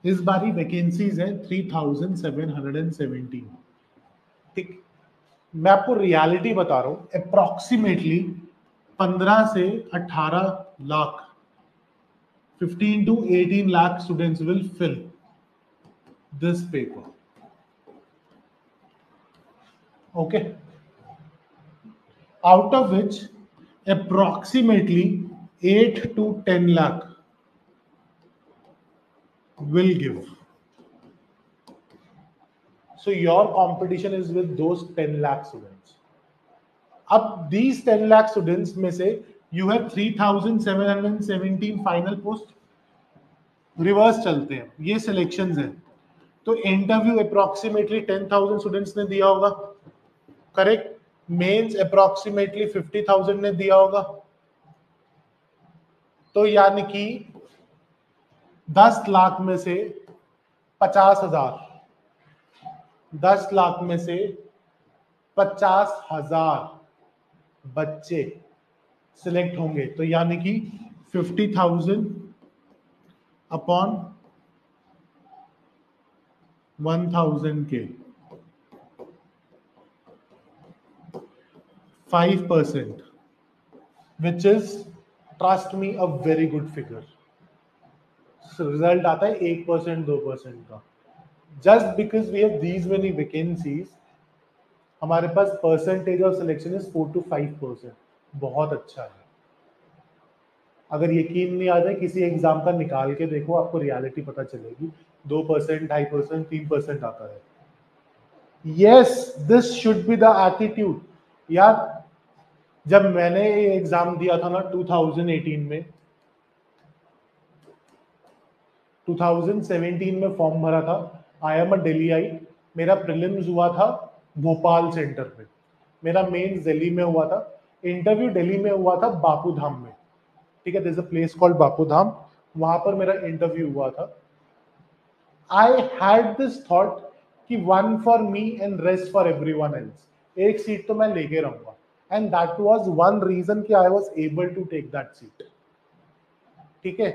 इस बारी वैकेंसीज है 3717। ठीक, मैं आपको रियलिटी बता रहा हूं, अप्रोक्सीमेटली 15 से 18 lakh 15 to 18 lakh students will fill this paper. Okay, out of which approximately 8 to 10 lakh will give. So your competition is with those 10 lakh students. अब these 10 lakh students में से you have 3717 final post. Reverse चलते हैं, ये selections हैं, तो interview approximately 10,000 students ने दिया होगा, करेक्ट। मेंस अप्रोक्सीमेटली 50,000 ने दिया होगा, तो यानी कि 10 लाख में से 50,000, 10 लाख में से 50,000 बच्चे सिलेक्ट होंगे, तो यानी कि 50,000 अपॉन 1,000 के 5%, which is trust me a very good figure. Result आता है 1% 2% का। Just because we have these many vacancies, हमारे पास percentage of selection is 4 to 5%, बहुत अच्छा है। अगर यकीन नहीं आ जाए, किसी एग्जाम का निकाल के देखो, आपको रियलिटी पता चलेगी। 2%, 2.5%, 3% आता है। Yes, this should be the attitude. यार जब मैंने ये एग्जाम दिया था ना 2018 में, 2017 में फॉर्म भरा था, आई एम अ दिल्ली आई, मेरा प्रीलिम्स हुआ था भोपाल सेंटर पे, मेरा मेंस दिल्ली में हुआ था, इंटरव्यू दिल्ली में हुआ था बापू धाम में। ठीक है, there is a place called Bapu Dham, वहां पर मेरा इंटरव्यू हुआ था। आई हैड दिस थॉट कि 1 for me and rest for everyone else, एक सीट तो मैं लेके रहूंगा, and that was one reason कि I was able to take that seat. ठीक है,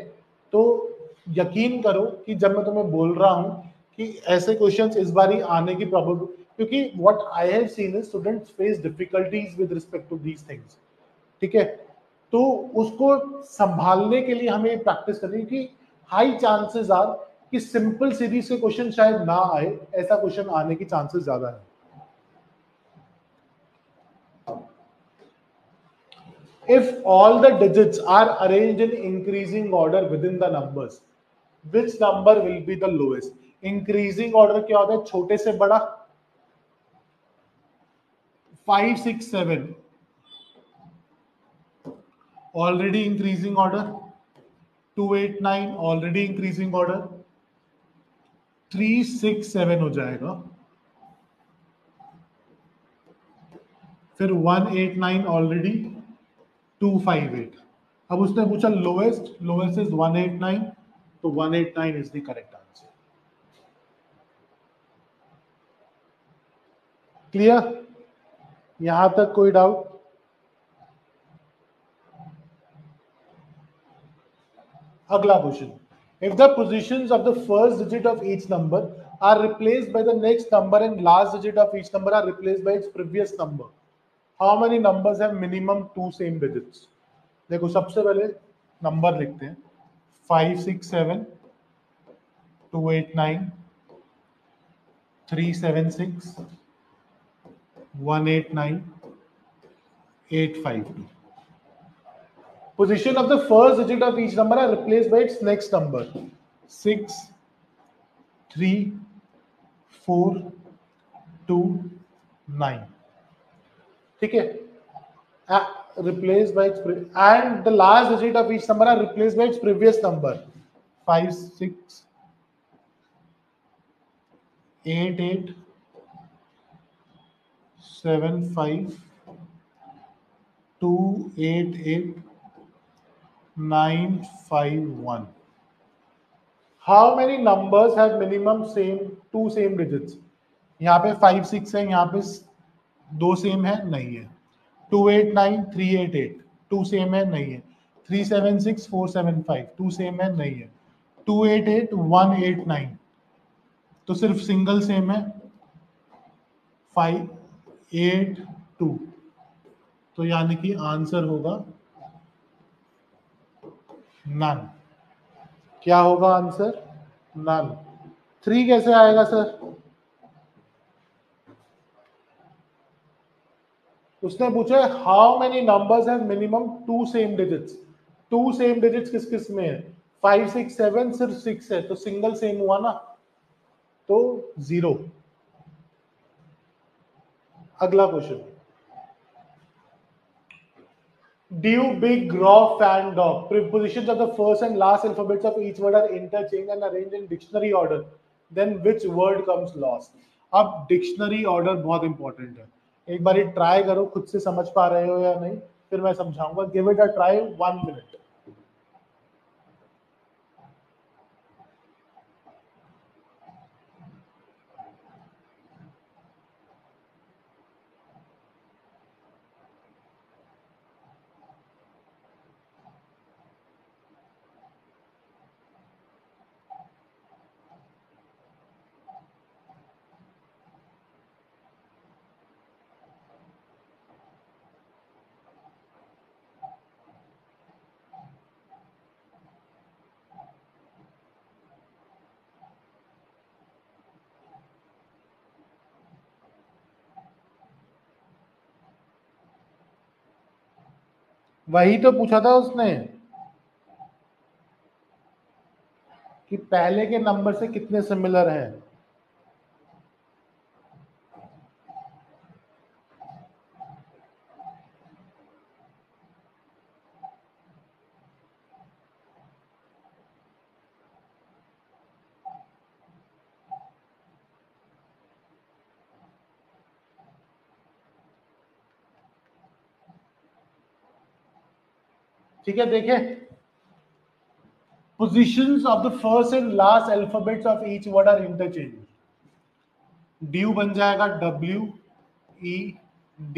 तो यकीन करो कि जब मैं तुम्हें बोल रहा हूं कि ऐसे क्वेश्चंस इस बारी आने की प्रोबेबिलिटी, क्योंकि what I have seen is students face difficulties with respect to these things. ठीक है, तो उसको संभालने के लिए हमें प्रैक्टिस करनी, कि हाई चांसेस आर कि सिंपल सीरीज के क्वेश्चन शायद ना आए, ऐसा क्वेश्चन आने की चांसेस ज्यादा है। If all the digits are arranged in increasing order within the numbers, which number will be the lowest? Increasing order क्या होता है? छोटे से बड़ा, 5 6 7 already increasing order, 2 8 9 already increasing order, 3 6 7 हो जाएगा, फिर 1 8 9 ऑलरेडी, 2 5 8। अब उसने पूछा लोएस्ट, लोएस्ट इज 1 8 9, तो 1 8 9 is the correct answer. Clear? यहां तक कोई डाउट? अगला question, if the positions of the first digit of each number are replaced by the next number and last digit of each number are replaced by its previous number, how many numbers have minimum two same digits? देखो सबसे पहले number लिखते हैं 567 289 376 189 852. Position of the first digit of each number are replaced by its next number 6 3 4 2 9. ठीक है? Replaced by its and the last digit of each number are replaced by its previous number 5 6 8 8 7 5 2 8 8 9 5 1. How many numbers have minimum two same digits? यहाँ पे 5 6 है, यहाँ पे 2 same है, नहीं है. 289 388 2 सेम है, नहीं है. 376 475 2 सेम है, नहीं है. 288 189 तो सिर्फ सिंगल सेम है 582. तो यानी कि आंसर होगा नन. क्या होगा आंसर? नन. 3 कैसे आएगा सर? उसने पूछा how many numbers have minimum two same digits. Two same digits किस किस में है? 5 6 7 सिर्फ 6 है, तो सिंगल सेम हुआ ना, तो 0. अगला question, Dew, big, raw, fan, dog. Prepositions of the first and last alphabets of each word are interchanged and arranged in dictionary order. Then which word comes last? अब डिक्शनरी ऑर्डर बहुत important है. एक बार try करो, खुद से समझ पा रहे हो या नहीं, फिर मैं समझाऊंगा. Give it a try, 1 minute. वही तो पूछा था उसने कि पहले के नंबर से कितने सिमिलर हैं. ठीक है, देखें. Positions of the first and last alphabets of each word are interchanged. Due बन जाएगा WED.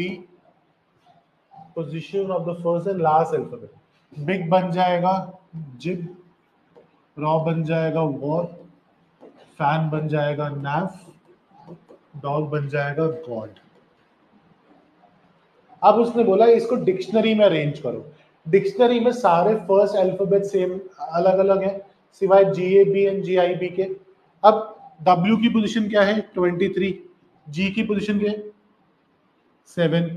Position of the first and last alphabet. Big बन जाएगा जिब. रॉ बन जाएगा वॉर. फैन बन जाएगा नैफ. डॉग बन जाएगा गॉड. अब उसने बोला इसको डिक्शनरी में अरेंज करो. डिक्शनरी में सारे फर्स्ट अल्फाबेट सेम अलग अलग है सिवाय GAB एंड GIB के. अब W की पोजीशन क्या है? 23. G की पोजीशन क्या है? 7.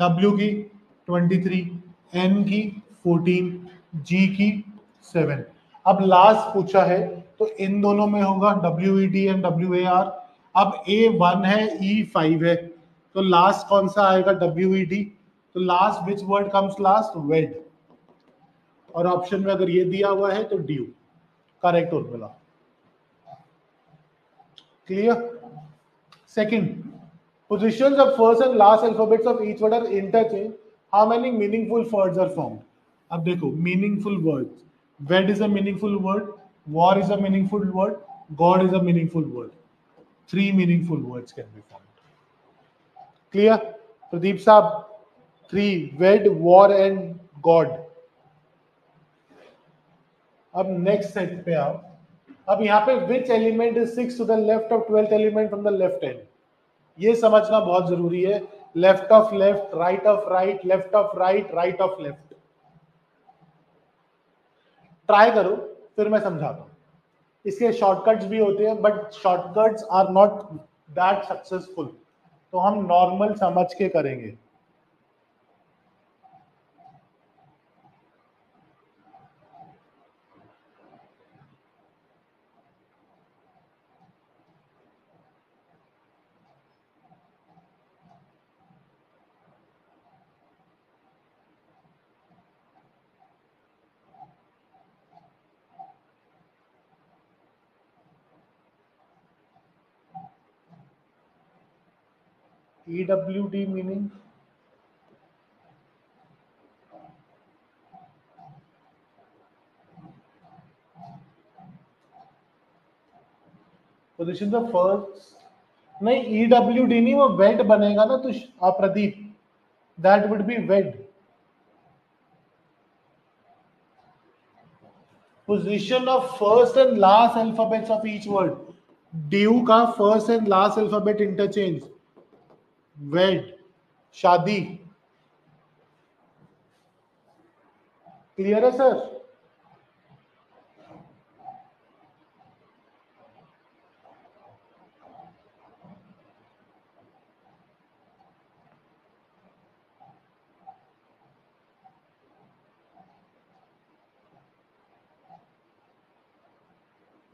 W की 23. N की 14. G की 7. अब लास्ट पूछा है तो इन दोनों में होगा WED एंड WAR. अब A 1 है, E 5 है, तो लास्ट कौन सा आएगा? WED. तो last which word comes last? Wed. और ऑप्शन में अगर ये दिया हुआ है तो dew. Correct formula. Clear? Second, positions of first and last alphabets of each word are interchanged. How many meaningful words are formed? अब देखो meaningful words. Wed is a meaningful word. War is a meaningful word. God is a meaningful word. 3 meaningful words can be formed. Clear? Pradeep साहब 3 वेड वॉर and गॉड. अब next set पे आओ. अब यहाँ पे which element is 6 to the left of 12th element from the left hand. ये समझना बहुत जरूरी है. Left of left, right of right, left of right, right of left. Try करो फिर मैं समझाता हूं. इसके शॉर्टकट्स भी होते हैं but shortcuts are not that successful. तो हम नॉर्मल समझ के करेंगे. EWD meaning position the first. नहीं, EWD नहीं, वो वेड बनेगा ना. तो Pradeep, that would be wed. Position of first and last alphabets of each word. Dew का first and last alphabet interchange. Wed. शादी. क्लियर है सर?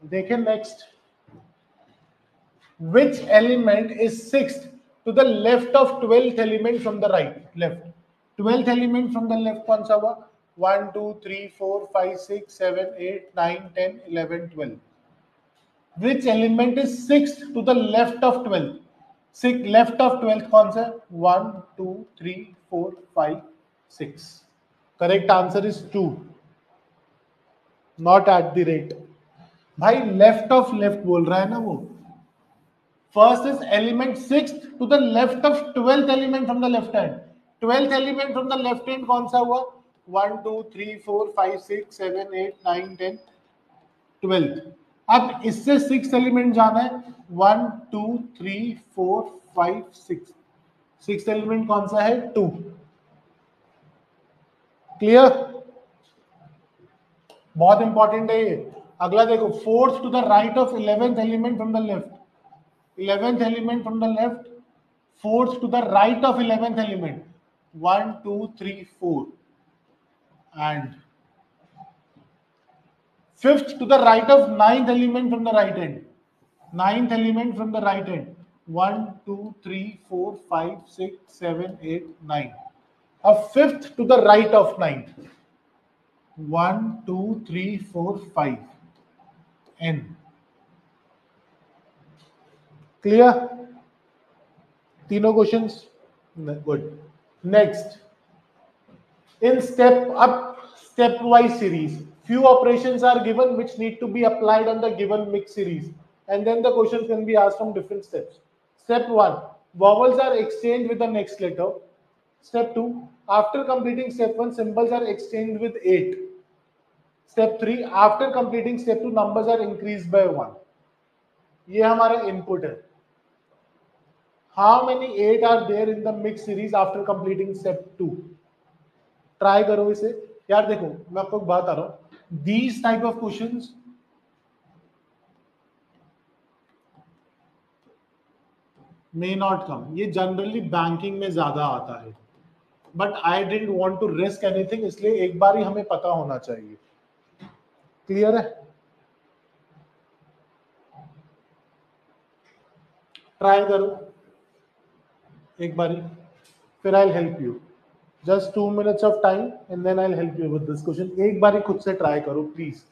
देखिए next. Which element is sixth to the left of 12th element from the right? Left. 12th element from the left कौन सा हुआ? 1 2 3 4 5 6 7 8 9 10 11 12. Which element is sixth to the left of 12th? Left of 12th कौन सा? 1 2 3 4 5 6. Correct answer is 2. Not at the rate. भाई left of left बोल रहा है ना वो. First is element sixth to the left of 12th element from the left hand. 12th element from the left hand कौन सा हुआ? 1 2 3 4 5 6 7 8 9 10 12. अब इससे 6th एलिमेंट जाना है. 1 2 3 4 5 6. 6th एलिमेंट कौन सा है? 2. क्लियर? बहुत इंपॉर्टेंट है ये. अगला देखो. Fourth to the right of 11th element from the left. 11th element from the left, fourth to the right of 11th element. 1 2 3 4. And fifth to the right of 9th element from the right hand. 9th element from the right hand. 1 2 3 4 5 6 7 8 9. A fifth to the right of 9th. 1 2 3 4 5. N. Clear? तीनों questions. Good. Next. In stepwise series, few operations are given which need to be applied on the given mixed series, and then the questions can be asked from different steps. Step 1, vowels are exchanged with the next letter. Step 2, after completing step 1, symbols are exchanged with 8. Step 3, after completing step 2, numbers are increased by 1. ये हमारा input है. How many 8 are there in the mixed series after completing step 2? Try करो इसे. यार देखो, मैं आपको बात आ रहा हूं. These type of questions may not come. ये जनरली बैंकिंग में ज्यादा आता है. But I didn't want to risk anything, इसलिए एक बार ही हमें पता होना चाहिए. क्लियर है? ट्राई करो एक बारी, फिर I help you. Just 2 minutes of time and then I help you with this question. एक बारी खुद से ट्राई करो प्लीज.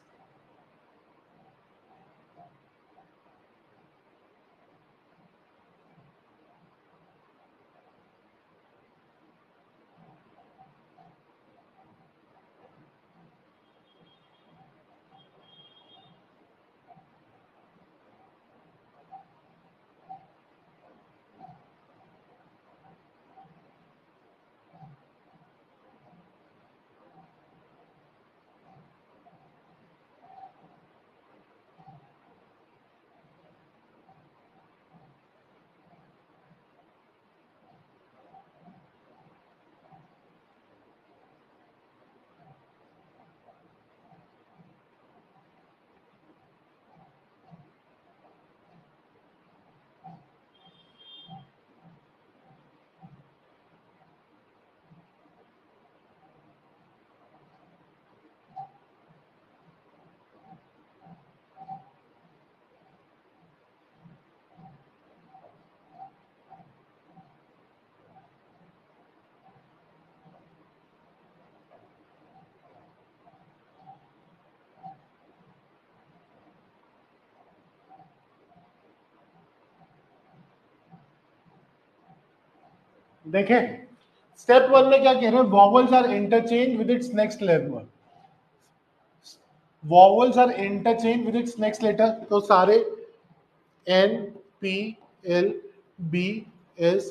देखें स्टेप 1 में क्या कह रहे हैं, vowels are interchange with its next letter, vowels are interchange with its next letter, तो सारे N P L B S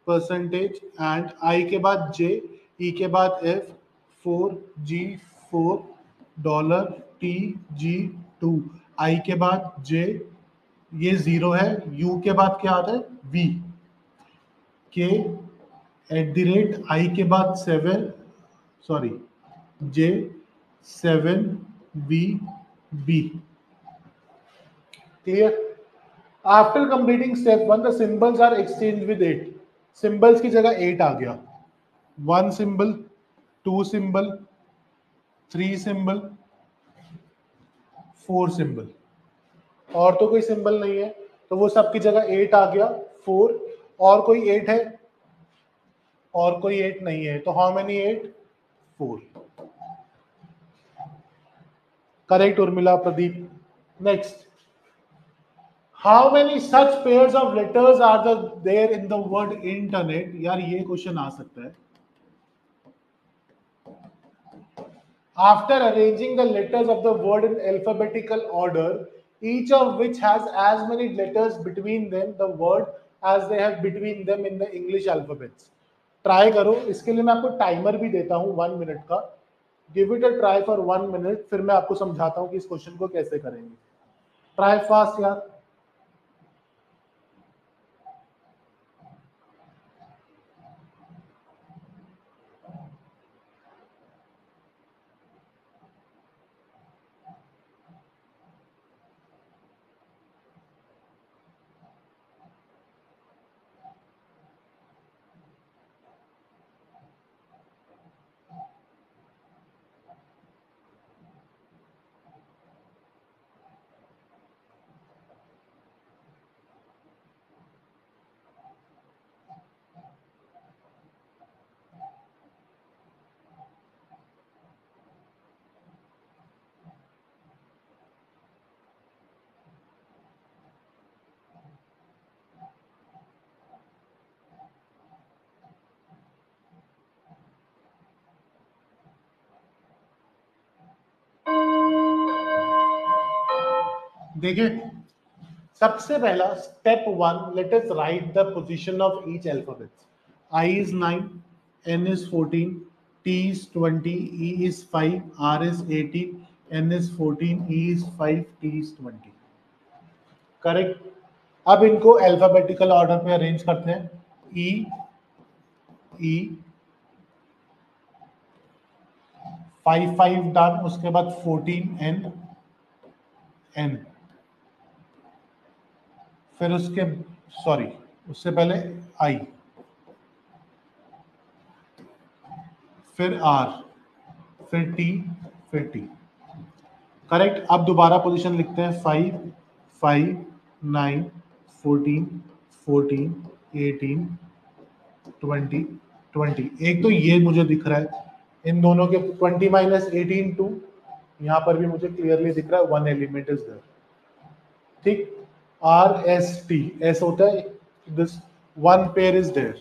percentage and I के बाद J, E के बाद F, 4G 4 dollar T G 2, I के बाद J, ये 0 है, U के बाद क्या आता है V, K @ I के बाद 7, sorry J 7 V B, clear. After completing step 1 the symbols are exchange with 8, symbols की जगह 8 आ गया, 1 सिंबल, 2 सिंबल, 3 सिंबल, 4 सिंबल, और तो कोई सिंबल नहीं है, तो वो सबकी जगह 8 आ गया, 4, और कोई 8 है, और कोई 8 नहीं है, तो how many 8, 4, correct Urmila Pradeep. Next, how many such pairs of letters are there in the word internet, यार ये क्वेश्चन आ सकता है। After arranging the letters of the word in alphabetical order, each of which has as many letters between them, the word, as they have between them in the English alphabets. Try करो, इसके लिए मैं आपको timer भी देता हूं 1 minute का, give it a try for 1 minute, फिर मैं आपको समझाता हूं कि इस क्वेश्चन को कैसे करेंगे। ट्राई फास्ट यार। देखिए सबसे पहला step 1, let us right the position of each alphabet. I is 9, N is 14, T is 20, E is 5, R is 18, N is 14, E is 5, T is 20, correct. अब इनको अल्फाबेटिकल ऑर्डर पे अरेंज करते हैं, E E 5 5 done, उसके बाद 14 N N, फिर उसके sorry उससे पहले I, फिर R, फिर T, फिर T, करेक्ट। अब दोबारा पोजीशन लिखते हैं, 5 5 9 14 14 18 20 20। एक तो ये मुझे दिख रहा है, इन दोनों के 20 माइनस 18 2, यहाँ पर भी मुझे क्लियरली दिख रहा है 1 एलिमेंट इज देयर, ठीक। R S T, एस होता है दिस 1 पेयर इज देयर,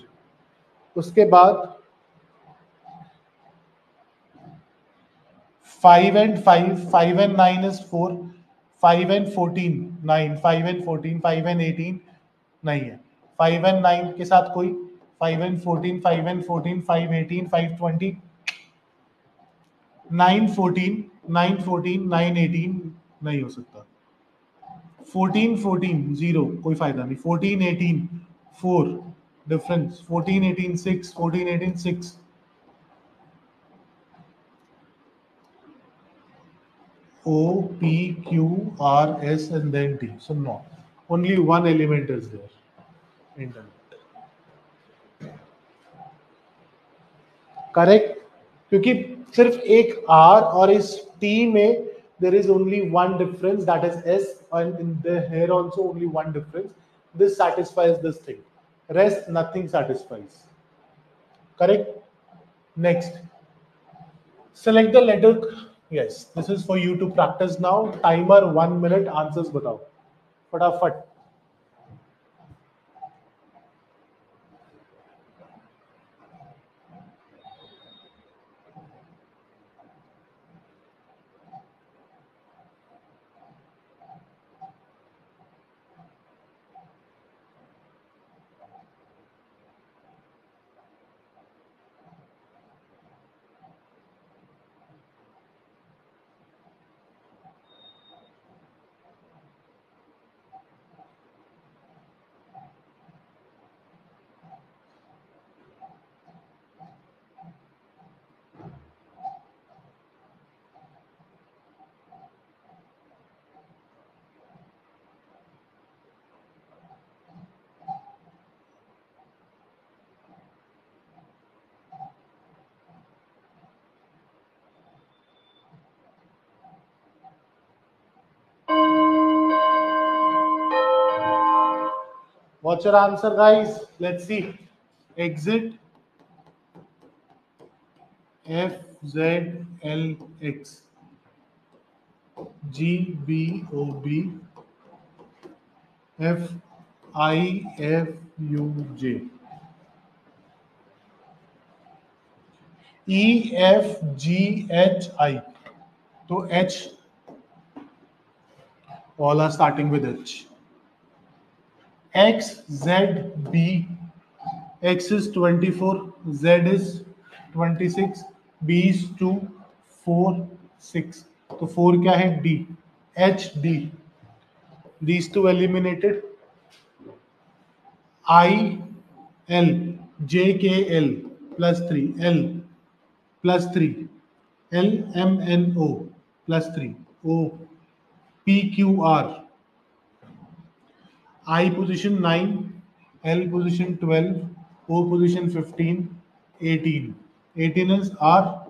उसके बाद 5 and 5, 5 and 9 is 4, 5 and 14 9, 5 and 14, 5 and 18 नहीं है, 5 and 9 के साथ कोई, 5 and 14, 5 and 14, 5 18, 5 20, 9 14, 9 14, 9 18 नहीं हो सकता, 14 14 0 कोई फायदा नहीं, 14 18 4 difference, 14 18 6, 14 18 6, O P Q R S and then T. So no, only one element is there. Internet. Correct? क्योंकि सिर्फ एक R और इस T में there is only one difference, that is S, and in the here also only one difference. This satisfies this thing. Rest nothing satisfies. Correct? Next. Select the letter. Yes, this is for you to practice now. Timer 1 minute. Answers बताओ फटाफट। What's your answer, guys? Let's see. Exit F Z L X G B O B F I F U J E F G H I. तो H all are starting with H. X Z B. X is 24, Z is 26, B is 2, 4, 6. तो 4 क्या है? D. H D. These two eliminated. I L J K L plus 3 L plus 3 L M N O plus 3 O P Q R. I position 9, L position 12, O position 15, 18. 18 is R,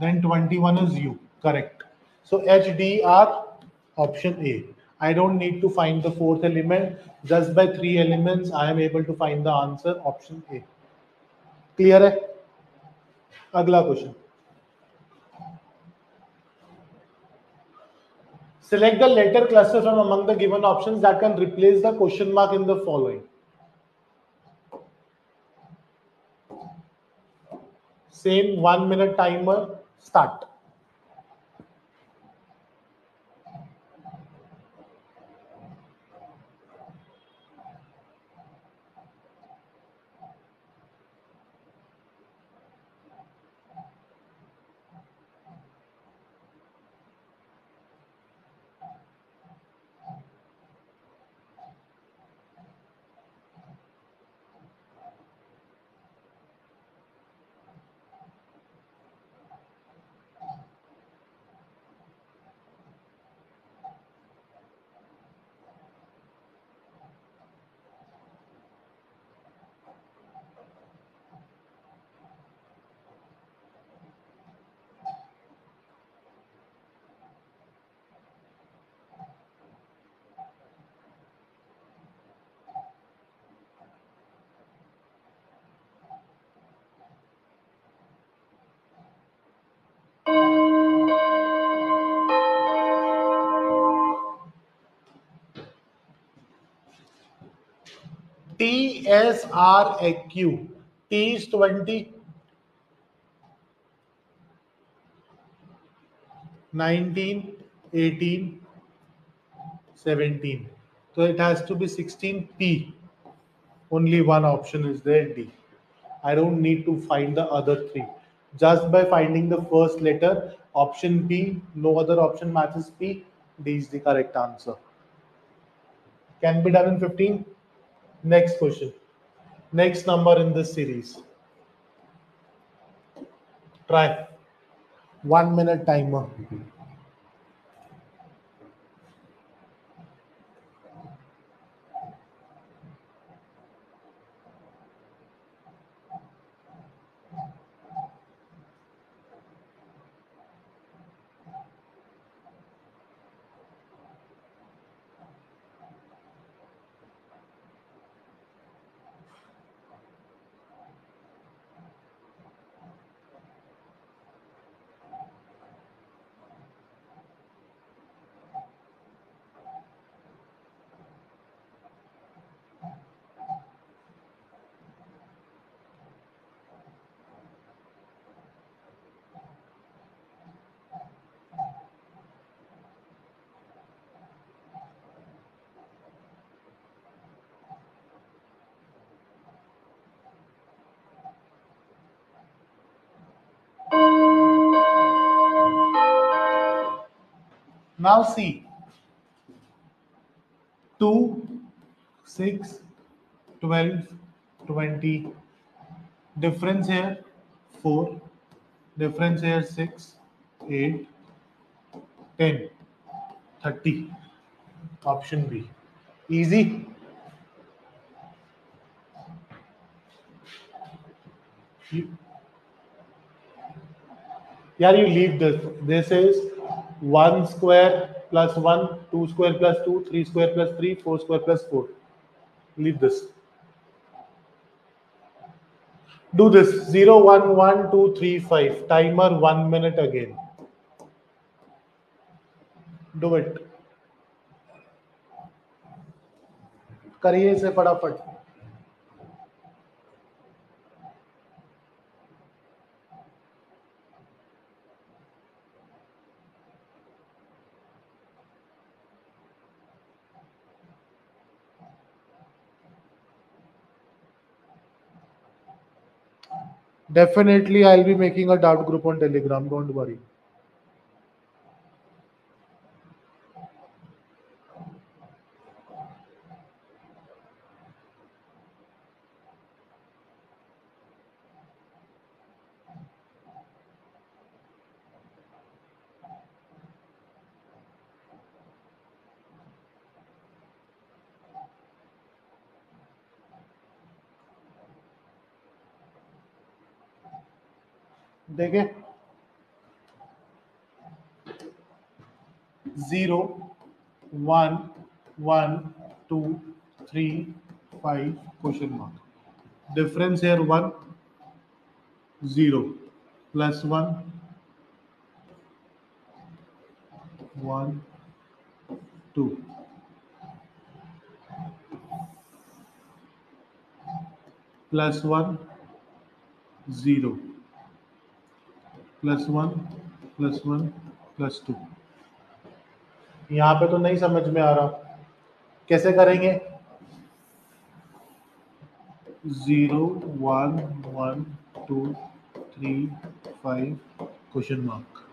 then 21 is U. Correct. So HDR, option A. I don't need to find the fourth element. Just by 3 elements, I am able to find the answer, option A. Clear है? अगला question. Select the letter cluster from among the given options that can replace the question mark in the following. Same 1 minute timer. Start. TSRAQ. T is 20, 19, 18, 17. So it has to be 16P. Only one option is there, D. I don't need to find the other three. Just by finding the first letter, option P, no other option matches P, D is the correct answer. Can be done in 15. Next question. Next number in this series. Try. 1 minute timer. Now see. 2, 6, 12, 20. Difference here 4. Difference here 6, 8, 10, 30. Option B. Easy. Yeah, you leave this. This is 1 square plus 1, 2 square plus 2, 3 square plus 3, 4 square plus 4. Leave this. Do this. 0, 1, 1, 2, 3, 5. Timer 1 minute again. Do it. करिए इसे फटाफट. Definitely, I'll be making a doubt group on Telegram. Don't worry. देखें 0, 1, 1, 2, 3, 5 question mark. Difference here 1, 0 plus 1, 1, 2 plus 1, 0 plus 1 plus 1 plus 2. यहाँ पे तो नहीं समझ में आ रहा, कैसे करेंगे? 0, 1, 1, 2, 3, 5 question mark.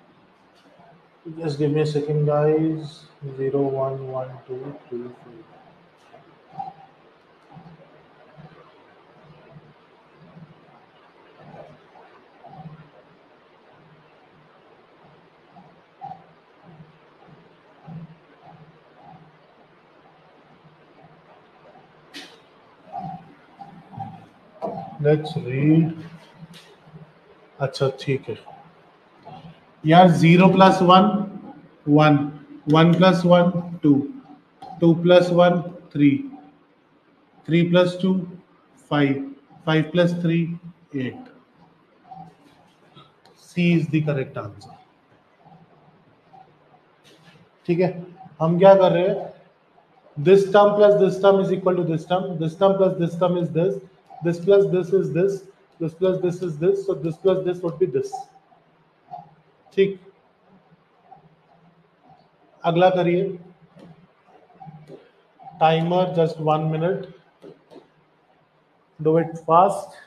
Just give me a second, guys. 0, 1, 1, 2, 3, 4. Let's read. अच्छा ठीक है यार. 0 plus 1, 1, 1 plus 1, 2, 2 plus 1, 3, 3 plus 2, 5, 5 plus 3, 8. C is the correct answer. ठीक है, हम क्या कर रहे हैं? This term plus this term is equal to this term. This term plus this term is this. This plus this is this. This plus this is this. So this plus this would be this. ठीक, अगला करिए. Timer just 1 minute. Do it fast.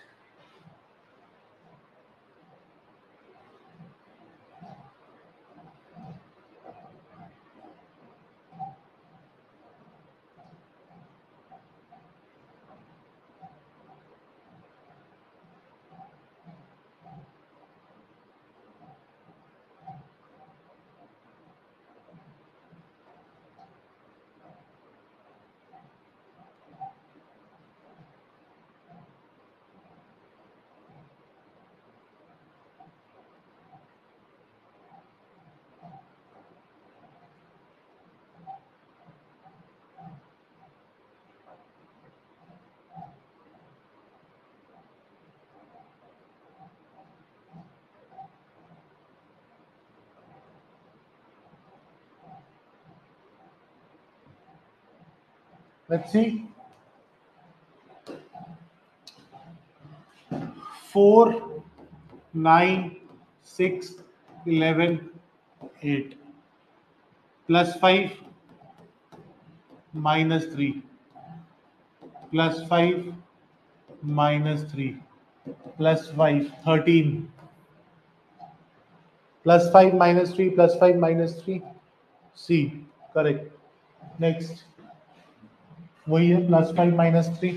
Let's see. 4, 9, 6, 11, 8. Plus 5, minus 3. Plus 5, minus 3. Plus 5, 13. Plus 5 minus 3, plus 5 minus 3. C, correct. Next. वही है, plus 5 minus 3.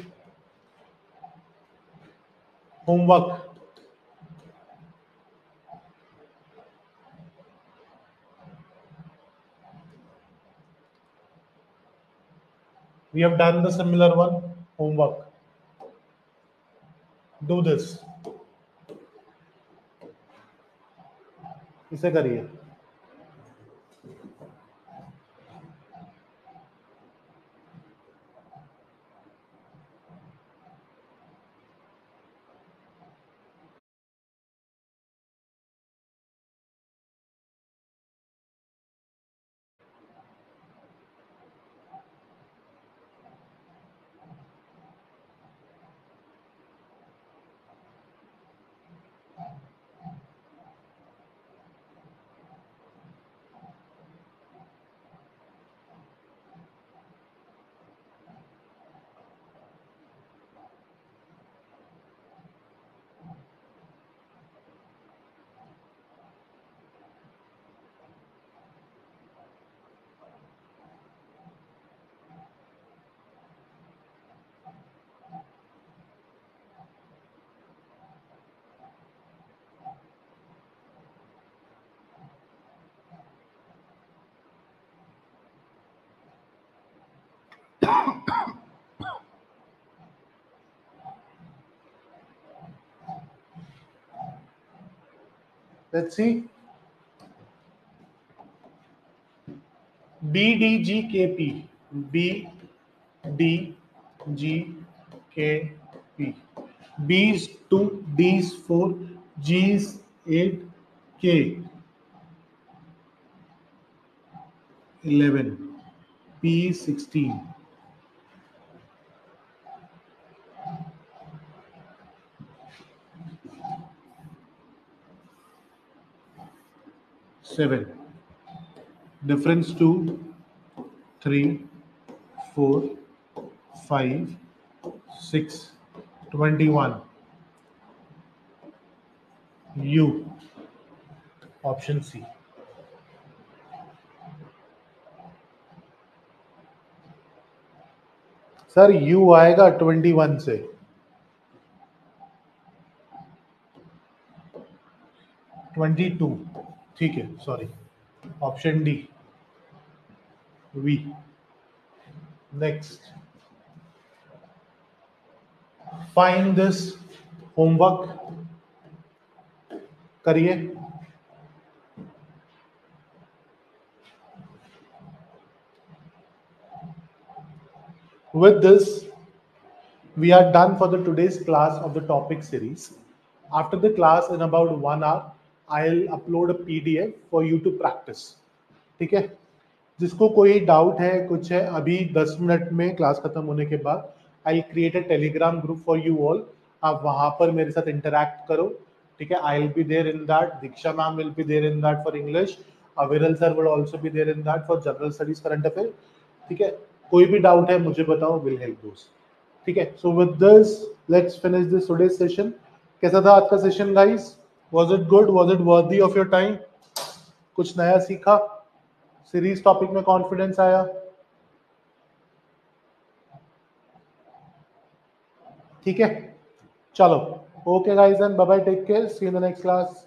Homework. We have done the similar one. Homework. Do this. इसे करिए. Let's see BDGKP BDGKP B is 2, D is 4, G is 8, K 11, P is 16. Seven. Difference 2, 3, 4, 5, 6, 21. U. Option C. Sir U आएगा 21 से. 22. ठीक है, sorry. Option D V. Next. Find this. Homework करिए. With this, we are done for the today's class of the topic series. After the class, in about 1 hour, I'll upload a PDF for you to practice. ठीक है. जिसको कोई doubt है, कुछ है, अभी 10 minute में क्लास खत्म होने के बाद I create a Telegram group for you all. आप वहां पर मेरे साथ इंटरैक्ट करो. ठीक है. I will be there in that. Diksha ma'am will be there in that for English. Aviral sir will also be there in that for general studies, current affair. ठीक है. कोई भी डाउट है मुझे बताओ, विल हेल्प दोस्त. ठीक है. So with this let's finish this today's session. कैसा था आज का session guys? Was it good? Was it worthy of your time? कुछ नया सीखा? सीरीज टॉपिक में कॉन्फिडेंस आया? ठीक है. चलो, okay guys, and bye bye, take care, see you in the next class.